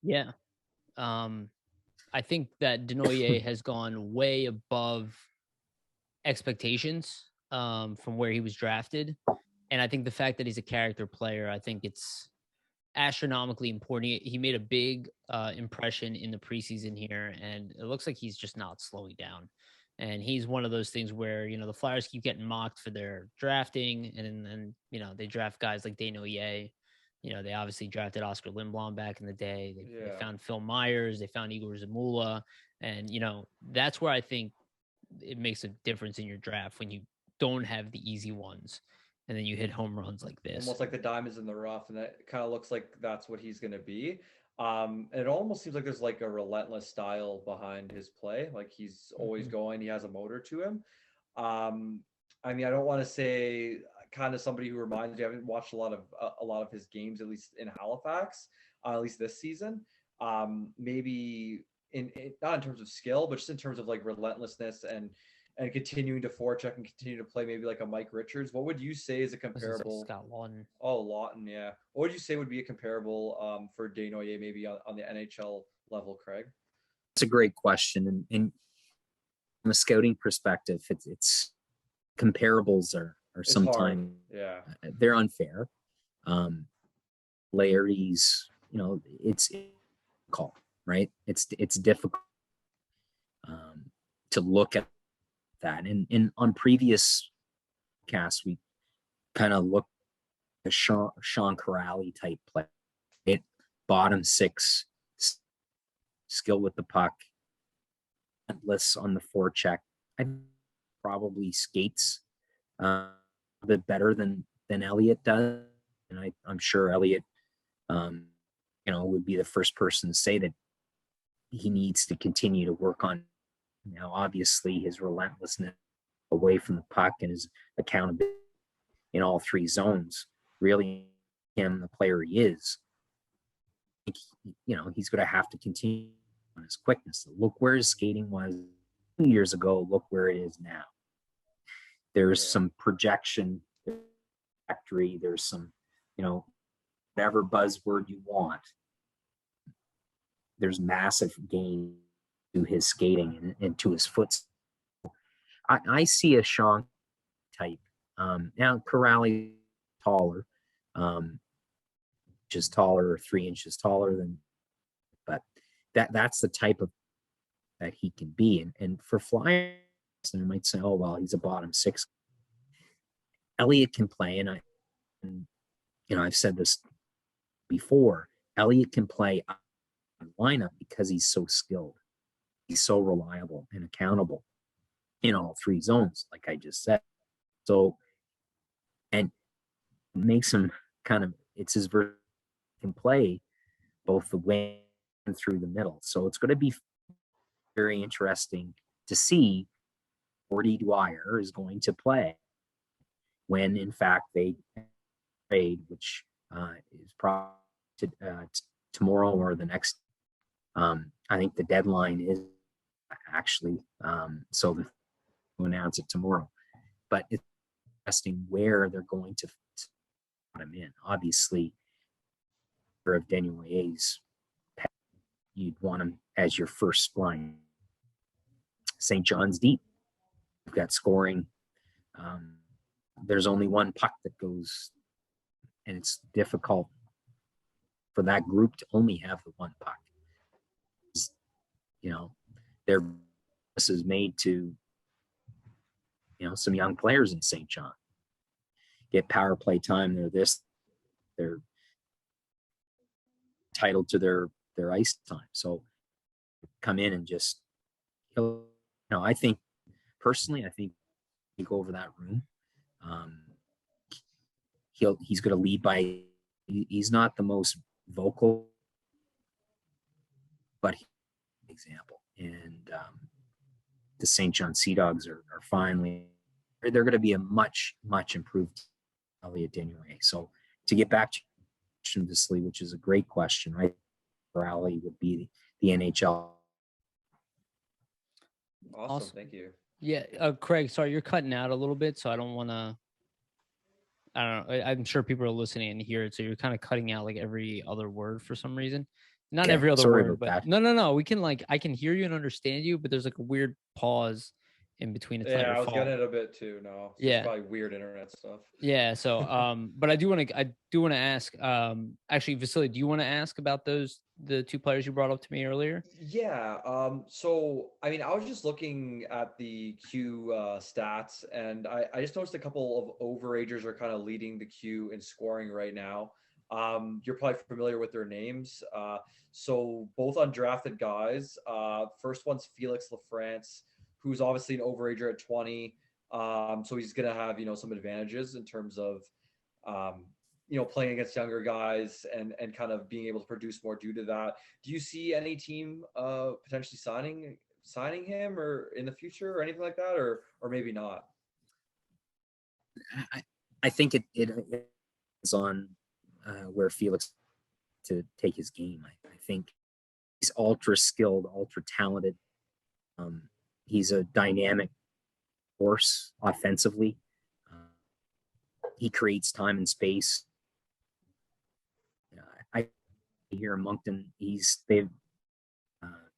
Yeah. I think that Desnoyers has gone way above expectations from where he was drafted. And I think the fact that he's a character player, I think it's astronomically important. He made a big impression in the preseason here, and it looks like he's just not slowing down. And he's one of those things where, the Flyers keep getting mocked for their drafting, and then, they draft guys like Desnoyers. They obviously drafted Oscar Lindblom back in the day. They found Phil Myers, they found Igor Zamula. And, that's where I think it makes a difference in your draft, when you don't have the easy ones and then you hit home runs like this. Almost like the diamonds in the rough, and that kind of looks like that's what he's going to be. And it almost seems like there's like a relentless style behind his play. Like he's always going, he has a motor to him. I mean, I don't want to say kind of somebody who reminds me, I haven't watched a lot of his games, at least in Halifax, at least this season. Maybe in not in terms of skill, but just in terms of like relentlessness and continuing to forecheck and continue to play, maybe like a Mike Richards. What would you say is a comparable? Scott Lawton. Oh, Lawton, yeah. What would you say would be a comparable for Desnoyers, maybe on the NHL level, Craig? It's a great question, and from a scouting perspective, it's comparables are sometimes they're unfair. Larry's, it's call, right? It's difficult to look at that. And on previous casts, we kind of looked at Sean Corrali type play. It bottom six, skill with the puck, relentless on the forecheck. I probably skates a bit better than Elliott does, and I'm sure Elliott, would be the first person to say that he needs to continue to work on. Now, obviously, his relentlessness away from the puck and his accountability in all three zones really him the player he is. He's going to have to continue on his quickness. Look where his skating was 2 years ago. Look where it is now. There's some projection factory. There's some, whatever buzzword you want. There's massive gain to his skating and to his foot. I see a Sean type. Now Corrali taller, just taller or 3 inches taller than, but that's the type of that he can be. And for Flyers, they might say, oh well, he's a bottom six. Elliott can play, and I've said this before. Elliott can play lineup because he's so skilled. He's so reliable and accountable in all three zones, like I just said. So, and makes him it's his version can play both the wing and through the middle. So it's going to be very interesting to see Gordy Dwyer is going to play when, in fact, they trade, which is probably tomorrow or the next. I think the deadline is actually so we'll announce it tomorrow. But it's interesting where they're going to put him in. Obviously, of Desnoyers, you'd want him as your first line. St. John's deep. You've got scoring. There's only one puck that goes, and it's difficult for that group to only have the one puck. Their this is made to, some young players in St. John get power play time. They're entitled to their ice time. So come in and just, I think personally, you go over that room. He's going to lead by. He's not the most vocal, but example. And the St. John Sea Dogs are finally they're going to be a much improved Elliot anyway. So to get back to Vasili, which is a great question, right? Rally would be the NHL. Awesome. Thank you. Yeah, Craig, sorry, you're cutting out a little bit, so I don't want to. I don't know. I'm sure people are listening and hear it, so you're kind of cutting out like every other word for some reason. Not every other word, but no. We can I can hear you and understand you, but there's like a weird pause in between. It's not your I was fault. getting it a bit too. No, it's probably weird internet stuff. Yeah. So, but I do want to ask. Actually, Vasili, do you want to ask about the two players you brought up to me earlier? Yeah. So I mean, I was just looking at the Q stats, and I just noticed a couple of overagers are kind of leading the Q in scoring right now. You're probably familiar with their names. So both undrafted guys. First one's Felix Lafrance, who's obviously an overager at 20. So he's going to have, some advantages in terms of, playing against younger guys and kind of being able to produce more due to that. Do you see any team potentially signing him or in the future or anything like that, or maybe not? I think it is on where Felix to take his game. I think he's ultra skilled, ultra talented. He's a dynamic force offensively. He creates time and space. I here in Moncton,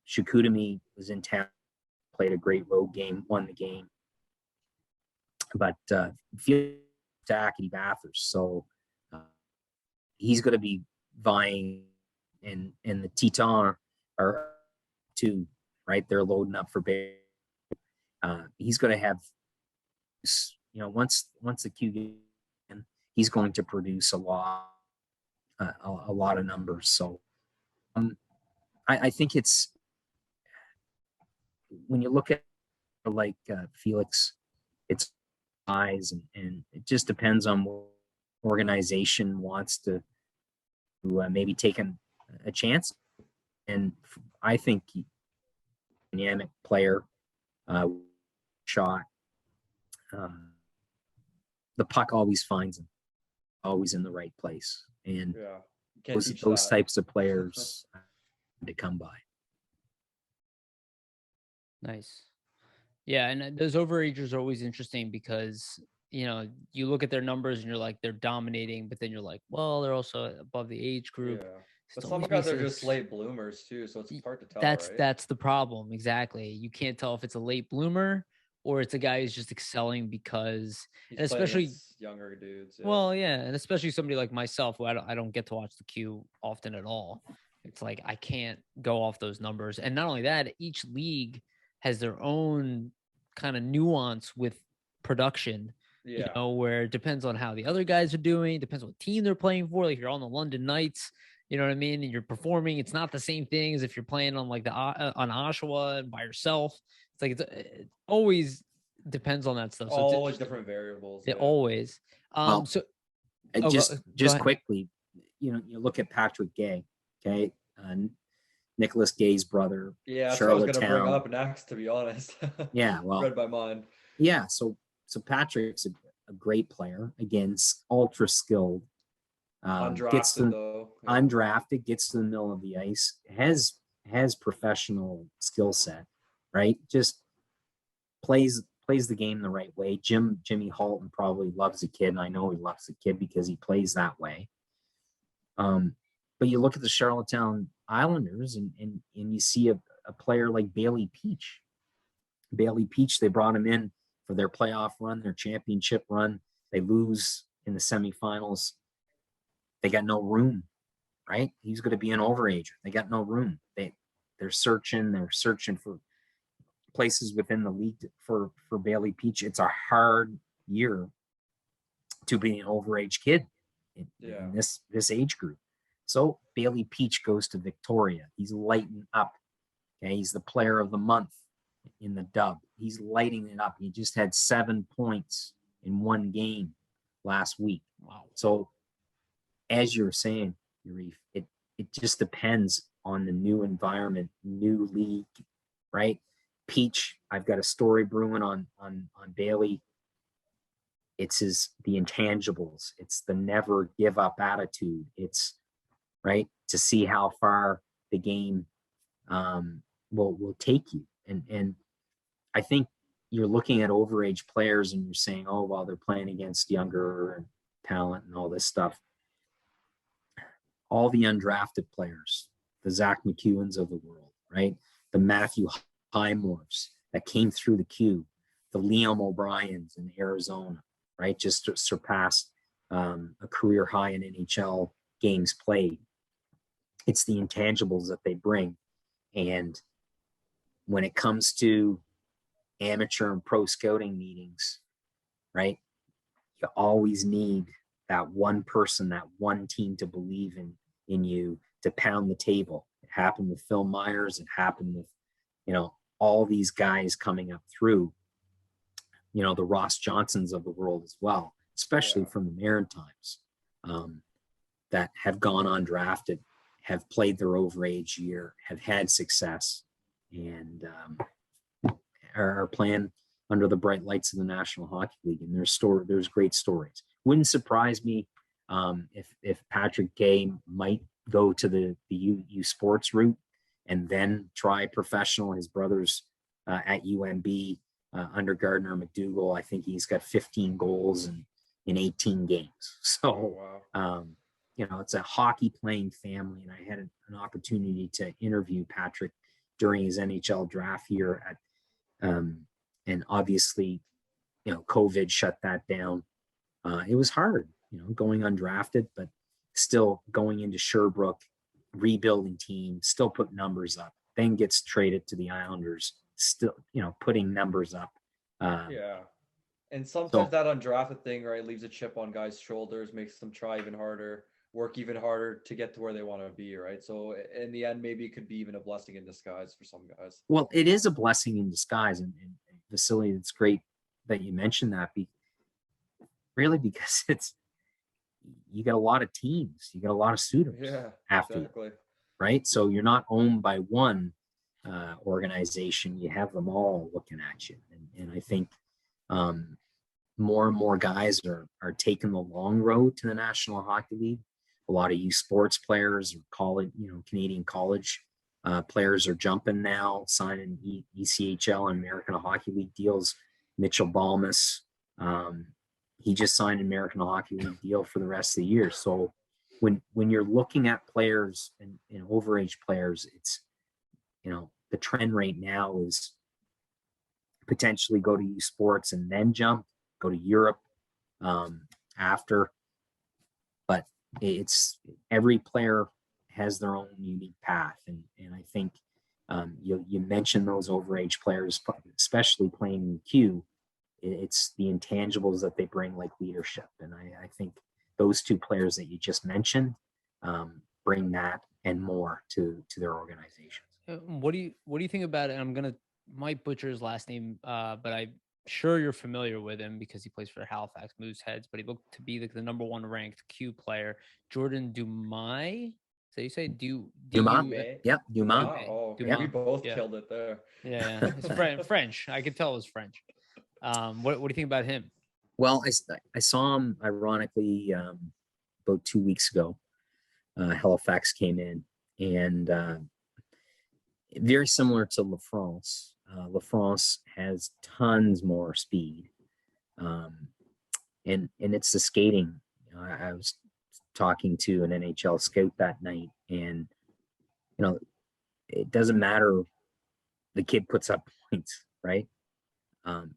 Shikutami was in town, played a great road game, won the game. But Felix Acadie Bathurst, so he's going to be vying, and the Titans are too, right? They're loading up for Bay. He's going to have, once the Q game, he's going to produce a lot of numbers. So I think it's, when you look at like Felix, it's size, and it just depends on what organization wants to maybe take a chance. And I think dynamic player, shot. The puck always finds him, always in the right place, and those types of players to come by. Nice. Yeah, and those overagers are always interesting because you look at their numbers and you're like, they're dominating, but then you're like, well, they're also above the age group. Yeah. But some guys are just late bloomers too, so it's hard to tell. That's the problem. Exactly. You can't tell if it's a late bloomer or it's a guy who's just excelling because, and especially younger dudes. Yeah. Well, yeah, and especially somebody like myself, who I don't get to watch the Q often at all. It's like I can't go off those numbers, and not only that, each league has their own kind of nuance with production. Yeah. Where it depends on how the other guys are doing, depends what team they're playing for. Like if you're on the London Knights, you know what I mean, and you're performing, it's not the same thing as if you're playing on like on Oshawa and by yourself. It's like it always depends on that stuff. So always different variables. It always. So just quickly, you look at Patrick Gay, okay, Nicholas Gay's brother. Yeah, that's what I was going to bring up next, to be honest. Yeah, well, read my mind. Yeah, so Patrick's a great player, again, ultra skilled. Undrafted, gets to the middle of the ice, has professional skill set, right? Just plays the game the right way. Jimmy Halton probably loves the kid, and I know he loves the kid because he plays that way. But you look at the Charlottetown Islanders and you see a player like Bailey Peach. Bailey Peach, they brought him in for their playoff run, their championship run. They lose in the semifinals. They got no room, right? He's going to be an overager. They got no room. They're searching for places within the league for Bailey Peach. It's a hard year to be an overage kid in this age group. So Bailey Peach goes to Victoria. He's lighting up. Okay, he's the player of the month in the dub. He's lighting it up. He just had 7 points in one game last week. Wow. So as you're saying, Yariv, it just depends on the new environment, new league, right? Peach, I've got a story brewing on Bailey. the intangibles. It's the never give up attitude. It's right to see how far the game will take you. And I think you're looking at overage players and you're saying, oh, well, they're playing against younger talent and all this stuff. All the undrafted players, the Zach McEwens of the world, right? The Matthew Highmores that came through the queue, the Liam O'Briens in Arizona, right? Just surpassed a career high in NHL games played. It's the intangibles that they bring. And when it comes to amateur and pro scouting meetings, right? You always need that one person, that one team to believe in you, to pound the table. It happened with Phil Myers. It happened with, all these guys coming up through, the Ross Johnsons of the world as well, especially from the Maritimes, that have gone undrafted, have played their overage year, have had success, and are playing under the bright lights of the National Hockey League. And there's great stories. Wouldn't surprise me if Patrick Gay might go to the U Sports route and then try professional. His brother's at UNB under Gardner McDougall. I think he's got 15 goals in 18 games. So, it's a hockey playing family. And I had an opportunity to interview Patrick during his NHL draft year and obviously, COVID shut that down. It was hard, going undrafted, but still going into Sherbrooke, rebuilding team, still put numbers up, then gets traded to the Islanders, still, putting numbers up. And sometimes that undrafted thing, right, leaves a chip on guys' shoulders, makes them try even harder, work even harder to get to where they want to be, right? So in the end, maybe it could be even a blessing in disguise for some guys. Well, it is a blessing in disguise. And Vasili, it's great that you mentioned that, because you got a lot of teams, you got a lot of suitors after you, right? So you're not owned by one organization, you have them all looking at you. And I think more and more guys are taking the long road to the National Hockey League. A lot of youth sports players, college, Canadian college players are jumping now, signing ECHL and American Hockey League deals. Mitchell Balmas, he just signed an American Hockey League deal for the rest of the year. So when you're looking at players and overage players, it's, the trend right now is potentially go to youth sports and then jump, go to Europe after. But it's every player has their own unique path. And I think you mentioned those overage players, especially playing in Q. It's the intangibles that they bring, like leadership. And I think those two players that you just mentioned bring that and more to their organizations. What do you think about it? Might butcher his last name, but I'm sure you're familiar with him because he plays for Halifax Mooseheads, but he looked to be like the number one ranked Q player, Jordan Dumais. So you say Dumais? Yep, Dumais. Oh, okay. Dumais. We both killed it there. Yeah, it's French. I could tell it was French. What do you think about him? Well, I saw him ironically about 2 weeks ago. Halifax came in, and very similar to Lafrance. Lafrance has tons more speed, and it's the skating. I was talking to an NHL scout that night, and it doesn't matter. The kid puts up points, right?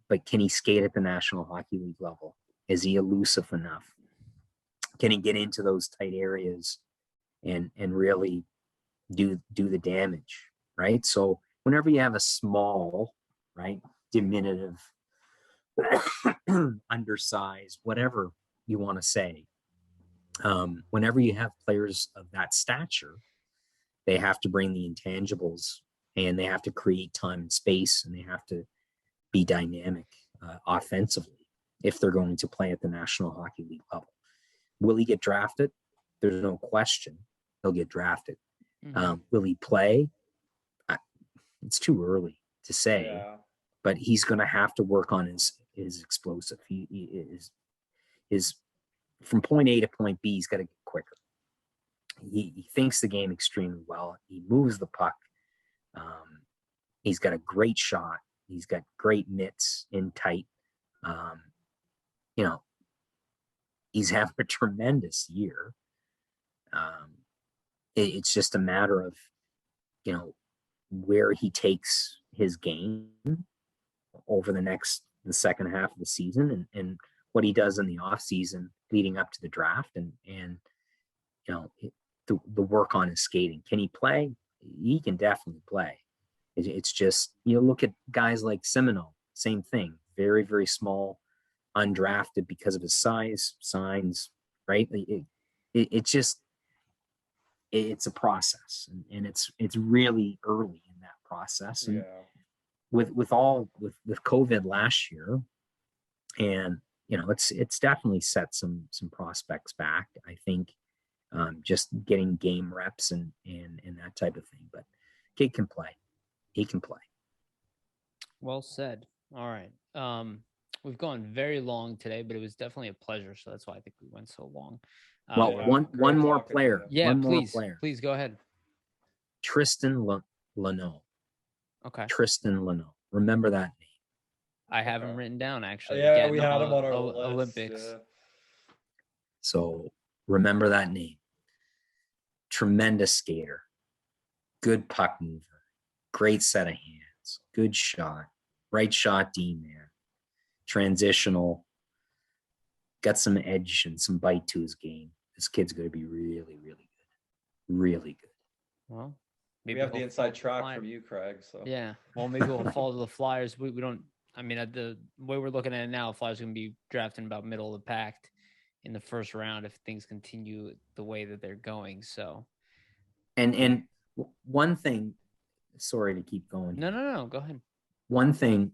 But can he skate at the National Hockey League level? Is he elusive enough? Can he get into those tight areas and really do the damage, right? So whenever you have a small, right, diminutive, undersized, whatever you want to say, whenever you have players of that stature, they have to bring the intangibles, and they have to create time and space, and they have to be dynamic offensively if they're going to play at the National Hockey League level. Will he get drafted? There's no question he'll get drafted. Mm-hmm. Will he play? It's too early to say, but he's going to have to work on his explosive. his from point A to point B, he's got to get quicker. He thinks the game extremely well. He moves the puck. He's got a great shot. He's got great mitts in tight. He's having a tremendous year. It's just a matter of, where he takes his game over the second half of the season and what he does in the off season leading up to the draft and the work on his skating. Can he play? He can definitely play. It's just, look at guys like Semino, same thing, very, very small, undrafted because of his size, signs, right? It's a process and it's really early in that process. And with COVID last year, and it's definitely set some prospects back, I think, just getting game reps and that type of thing. But kid can play. He can play. Well said. All right. We've gone very long today, but it was definitely a pleasure. So that's why I think we went so long. Well, one more player. Yeah, please go ahead. Tristan Leno. Okay. Tristan Leno. Remember that name. I have him written down, actually. Yeah, we had him on our Olympics. List, yeah. So remember that name. Tremendous skater. Good puck mover. Great set of hands. Good shot. Right shot dean there. Transitional. Got some edge and some bite to his game. This kid's going to be really, really good. Really good. Well, maybe we have the inside track from you, Craig. So yeah. Well, maybe we'll fall to the Flyers. We don't. I mean, at the way we're looking at it now, Flyers are going to be drafting about middle of the pack in the first round if things continue the way that they're going. So, and one thing. Sorry to keep going. No. Go ahead. One thing.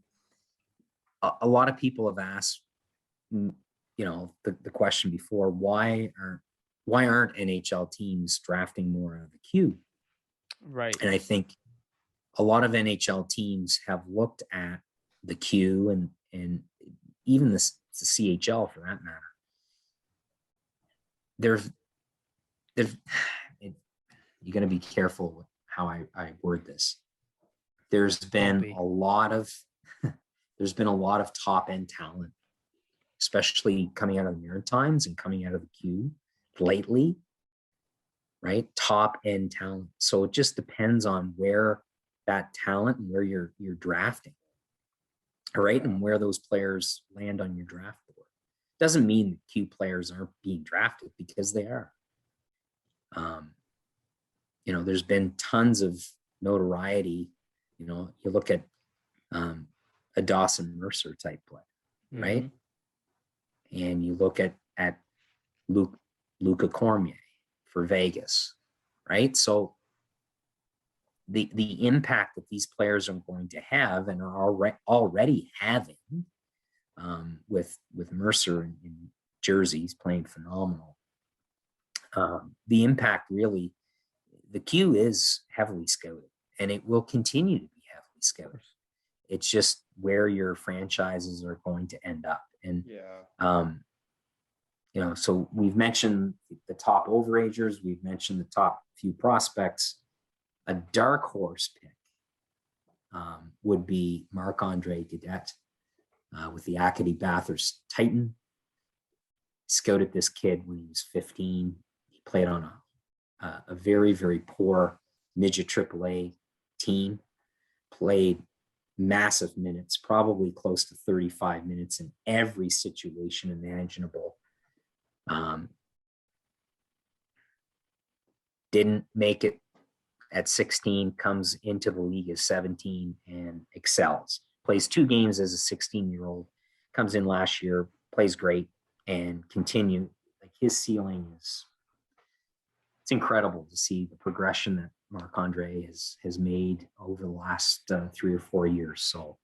A lot of people have asked. The question before, why aren't NHL teams drafting more out of the queue? Right. And I think a lot of NHL teams have looked at the queue and even the CHL for that matter. You're going to be careful with how I word this. There's been a lot of top end talent, especially coming out of the Maritimes and coming out of the queue lately, right? Top end talent. So it just depends on where that talent and where you're drafting, right? And where those players land on your draft board. Doesn't mean the queue players aren't being drafted, because they are. There's been tons of notoriety. You look at a Dawson Mercer type play, right? Mm-hmm. And you look at Luca Cormier for Vegas, right? So the impact that these players are going to have and are already having with Mercer in Jersey, he's playing phenomenal. The impact really, the queue is heavily scouted, and it will continue to be heavily scouted. It's just where your franchises are going to end up. And, so we've mentioned the top overagers. We've mentioned the top few prospects. A dark horse pick would be Marc-Andre Gaudette with the Acadie Bathurst Titan. Scouted this kid when he was 15. He played on a very, very poor midget AAA team, played massive minutes, probably close to 35 minutes in every situation imaginable. Didn't make it at 16, comes into the league as 17 and excels. Plays 2 games as a 16-year-old, comes in last year, plays great, and continue. Like, his ceiling it's incredible to see the progression that Marc-Andre has made over the last 3 or 4 years. So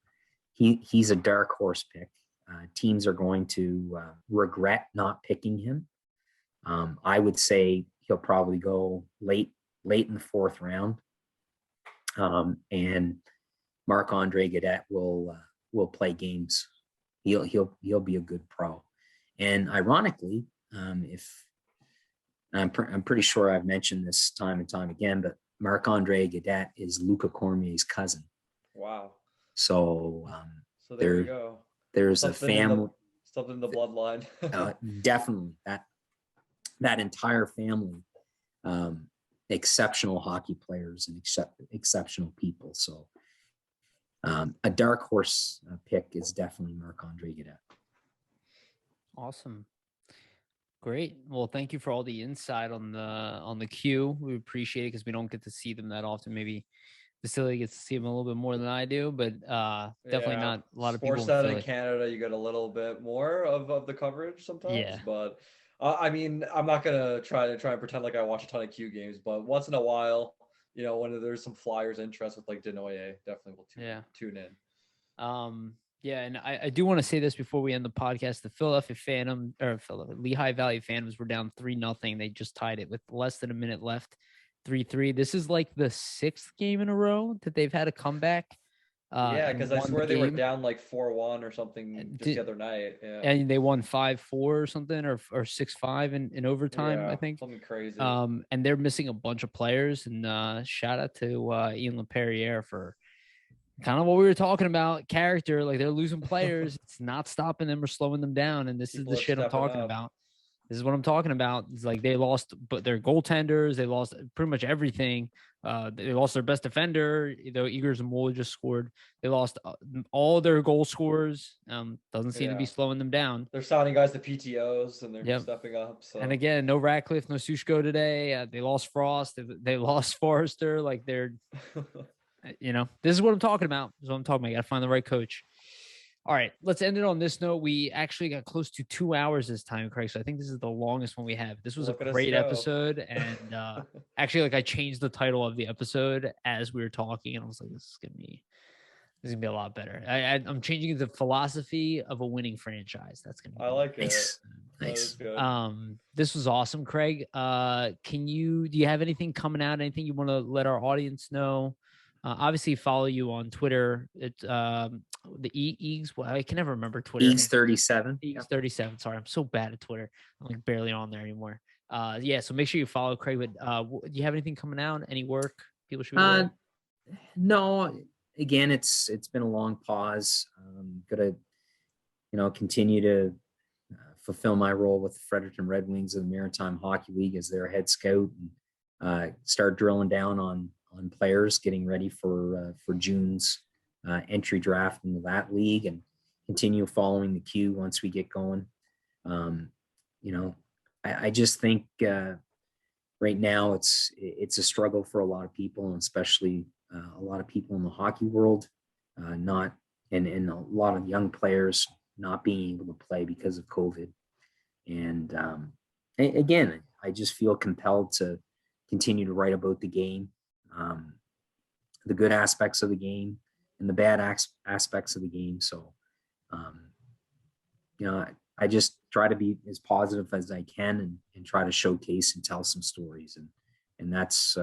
he's a dark horse pick. Teams are going to regret not picking him. I would say he'll probably go late in the 4th round. And Marc-Andre Gaudette will play games. He'll be a good pro. And ironically, if I'm pretty sure I've mentioned this time and time again, but Marc-Andre Gadet is Luca Cormier's cousin. Wow. So so there you go. There's something a family. Something in the bloodline. Definitely that entire family, exceptional hockey players and exceptional people. So a dark horse pick is definitely Marc-Andre Gadet. Awesome. Great. Well, thank you for all the insight on the queue. We appreciate it because we don't get to see them that often. Maybe Vasili gets to see them a little bit more than I do, but definitely not a lot of people. Sports out in Canada, you get a little bit more of the coverage sometimes. Yeah. But I mean, I'm not gonna try and pretend like I watch a ton of Q games, but once in a while, when there's some Flyers interest with like Denoye, definitely will tune in. Yeah, and I do want to say this before we end the podcast. The Philadelphia Lehigh Valley Phantoms were down 3-0. They just tied it with less than a minute left, 3-3. This is like the 6th game in a row that they've had a comeback. Because I swear they were down like 4-1 or something just the other night. Yeah, and they won 5-4 or something, or 6-5 in overtime. I think something crazy. And they're missing a bunch of players. And shout out to Ian LaPerriere for kind of what we were talking about, character. Like, they're losing players. It's not stopping them or slowing them down. And this is the shit I'm talking about. This is what I'm talking about. It's like they lost, but their goaltenders, they lost pretty much everything. They lost their best defender, though Igor Zamula just scored. They lost all their goal scorers. Doesn't seem to be slowing them down. They're signing guys to PTOs and they're stepping up. So. And again, no Ratcliffe, no Sushko today. They lost Frost. They lost Forrester. Like, they're... this is what I'm talking about. This is what I'm talking about. You got to find the right coach. All right, let's end it on this note. We actually got close to 2 hours this time, Craig. So I think this is the longest one we have. This was a great episode. And actually, like, I changed the title of the episode as we were talking, and I was like, this is gonna be a lot better. I'm changing it to philosophy of a winning franchise. That's gonna be like nice. It. Nice. This was awesome, Craig. Do you have anything coming out? Anything you want to let our audience know? Obviously, follow you on Twitter. It's the Eags. Well, I can never remember Twitter. Eags37. Eags37. Sorry, I'm so bad at Twitter. I'm like barely on there anymore. So make sure you follow Craig. But do you have anything coming out? Any work people should be No. Again, it's been a long pause. Gonna continue to fulfill my role with the Fredericton Red Wings of the Maritime Hockey League as their head scout, and start drilling down on players, getting ready for June's entry draft into that league, and continue following the queue once we get going. I just think right now it's a struggle for a lot of people, and especially a lot of people in the hockey world, and a lot of young players not being able to play because of COVID. And again, I just feel compelled to continue to write about the game, the good aspects of the game and the bad aspects of the game. So, I just try to be as positive as I can and try to showcase and tell some stories. And that's,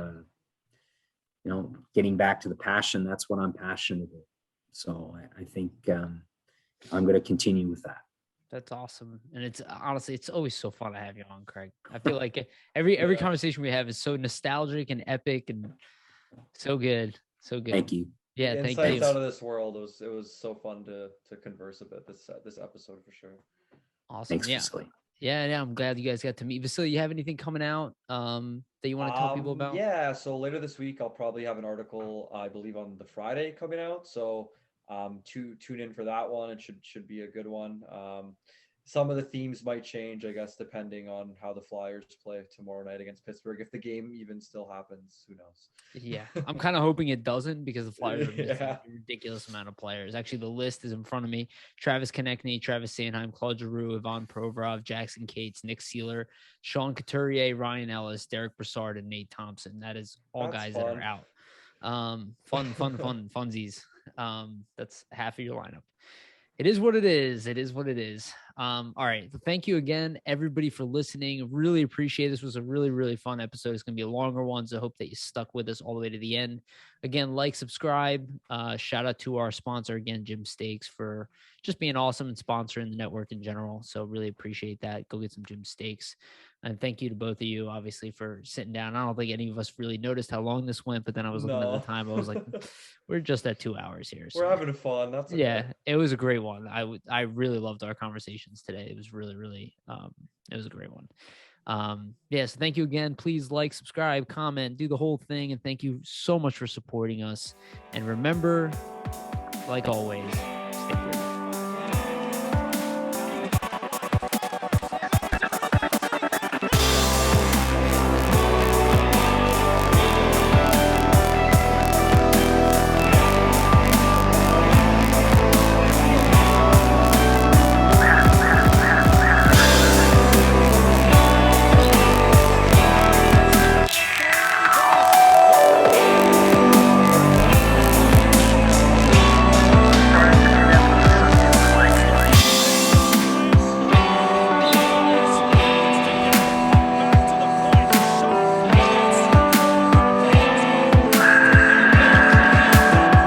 getting back to the passion, that's what I'm passionate about. So I think I'm going to continue with that. That's awesome. And it's honestly, it's always so fun to have you on, Craig. I feel like every conversation we have is so nostalgic and epic and so good. So good. Thank you. Yeah, the thank you. insights out of this world. It was so fun to converse a bit this episode for sure. Awesome. Thanks, Vasili. Yeah. I'm glad you guys got to meet. Vasili, you have anything coming out that you want to tell people about? Yeah. So later this week, I'll probably have an article, I believe, on the Friday coming out. So tune in for that one. It should be a good one. Some of the themes might change, I guess, depending on how the Flyers play tomorrow night against Pittsburgh. If the game even still happens, who knows? Yeah, I'm kind of hoping it doesn't, because the Flyers are missing a ridiculous amount of players. Actually, the list is in front of me. Travis Konechny, Travis Sanheim, Claude Giroux, Ivan Provorov, Jackson Cates, Nick Seeler, Sean Couturier, Ryan Ellis, Derek Brassard, and Nate Thompson. That is all guys that are out. Funsies. That's half of your lineup. It is what it is. All right. Thank you again, everybody, for listening. Really appreciate it. This was a really, really fun episode. It's going to be a longer one, so I hope that you stuck with us all the way to the end. Again, like, subscribe. Shout out to our sponsor again, Jim Steaks, for just being awesome and sponsoring the network in general. So really appreciate that. Go get some Jim Steaks. And thank you to both of you, obviously, for sitting down. I don't think any of us really noticed how long this went, but then I was looking at the time. I was like, we're just at 2 hours here. So. We're having fun. That's okay. Yeah, it was a great one. I really loved our conversations today. It was really, really, it was a great one. So thank you again. Please like, subscribe, comment, do the whole thing. And thank you so much for supporting us. And remember, like always, stay free.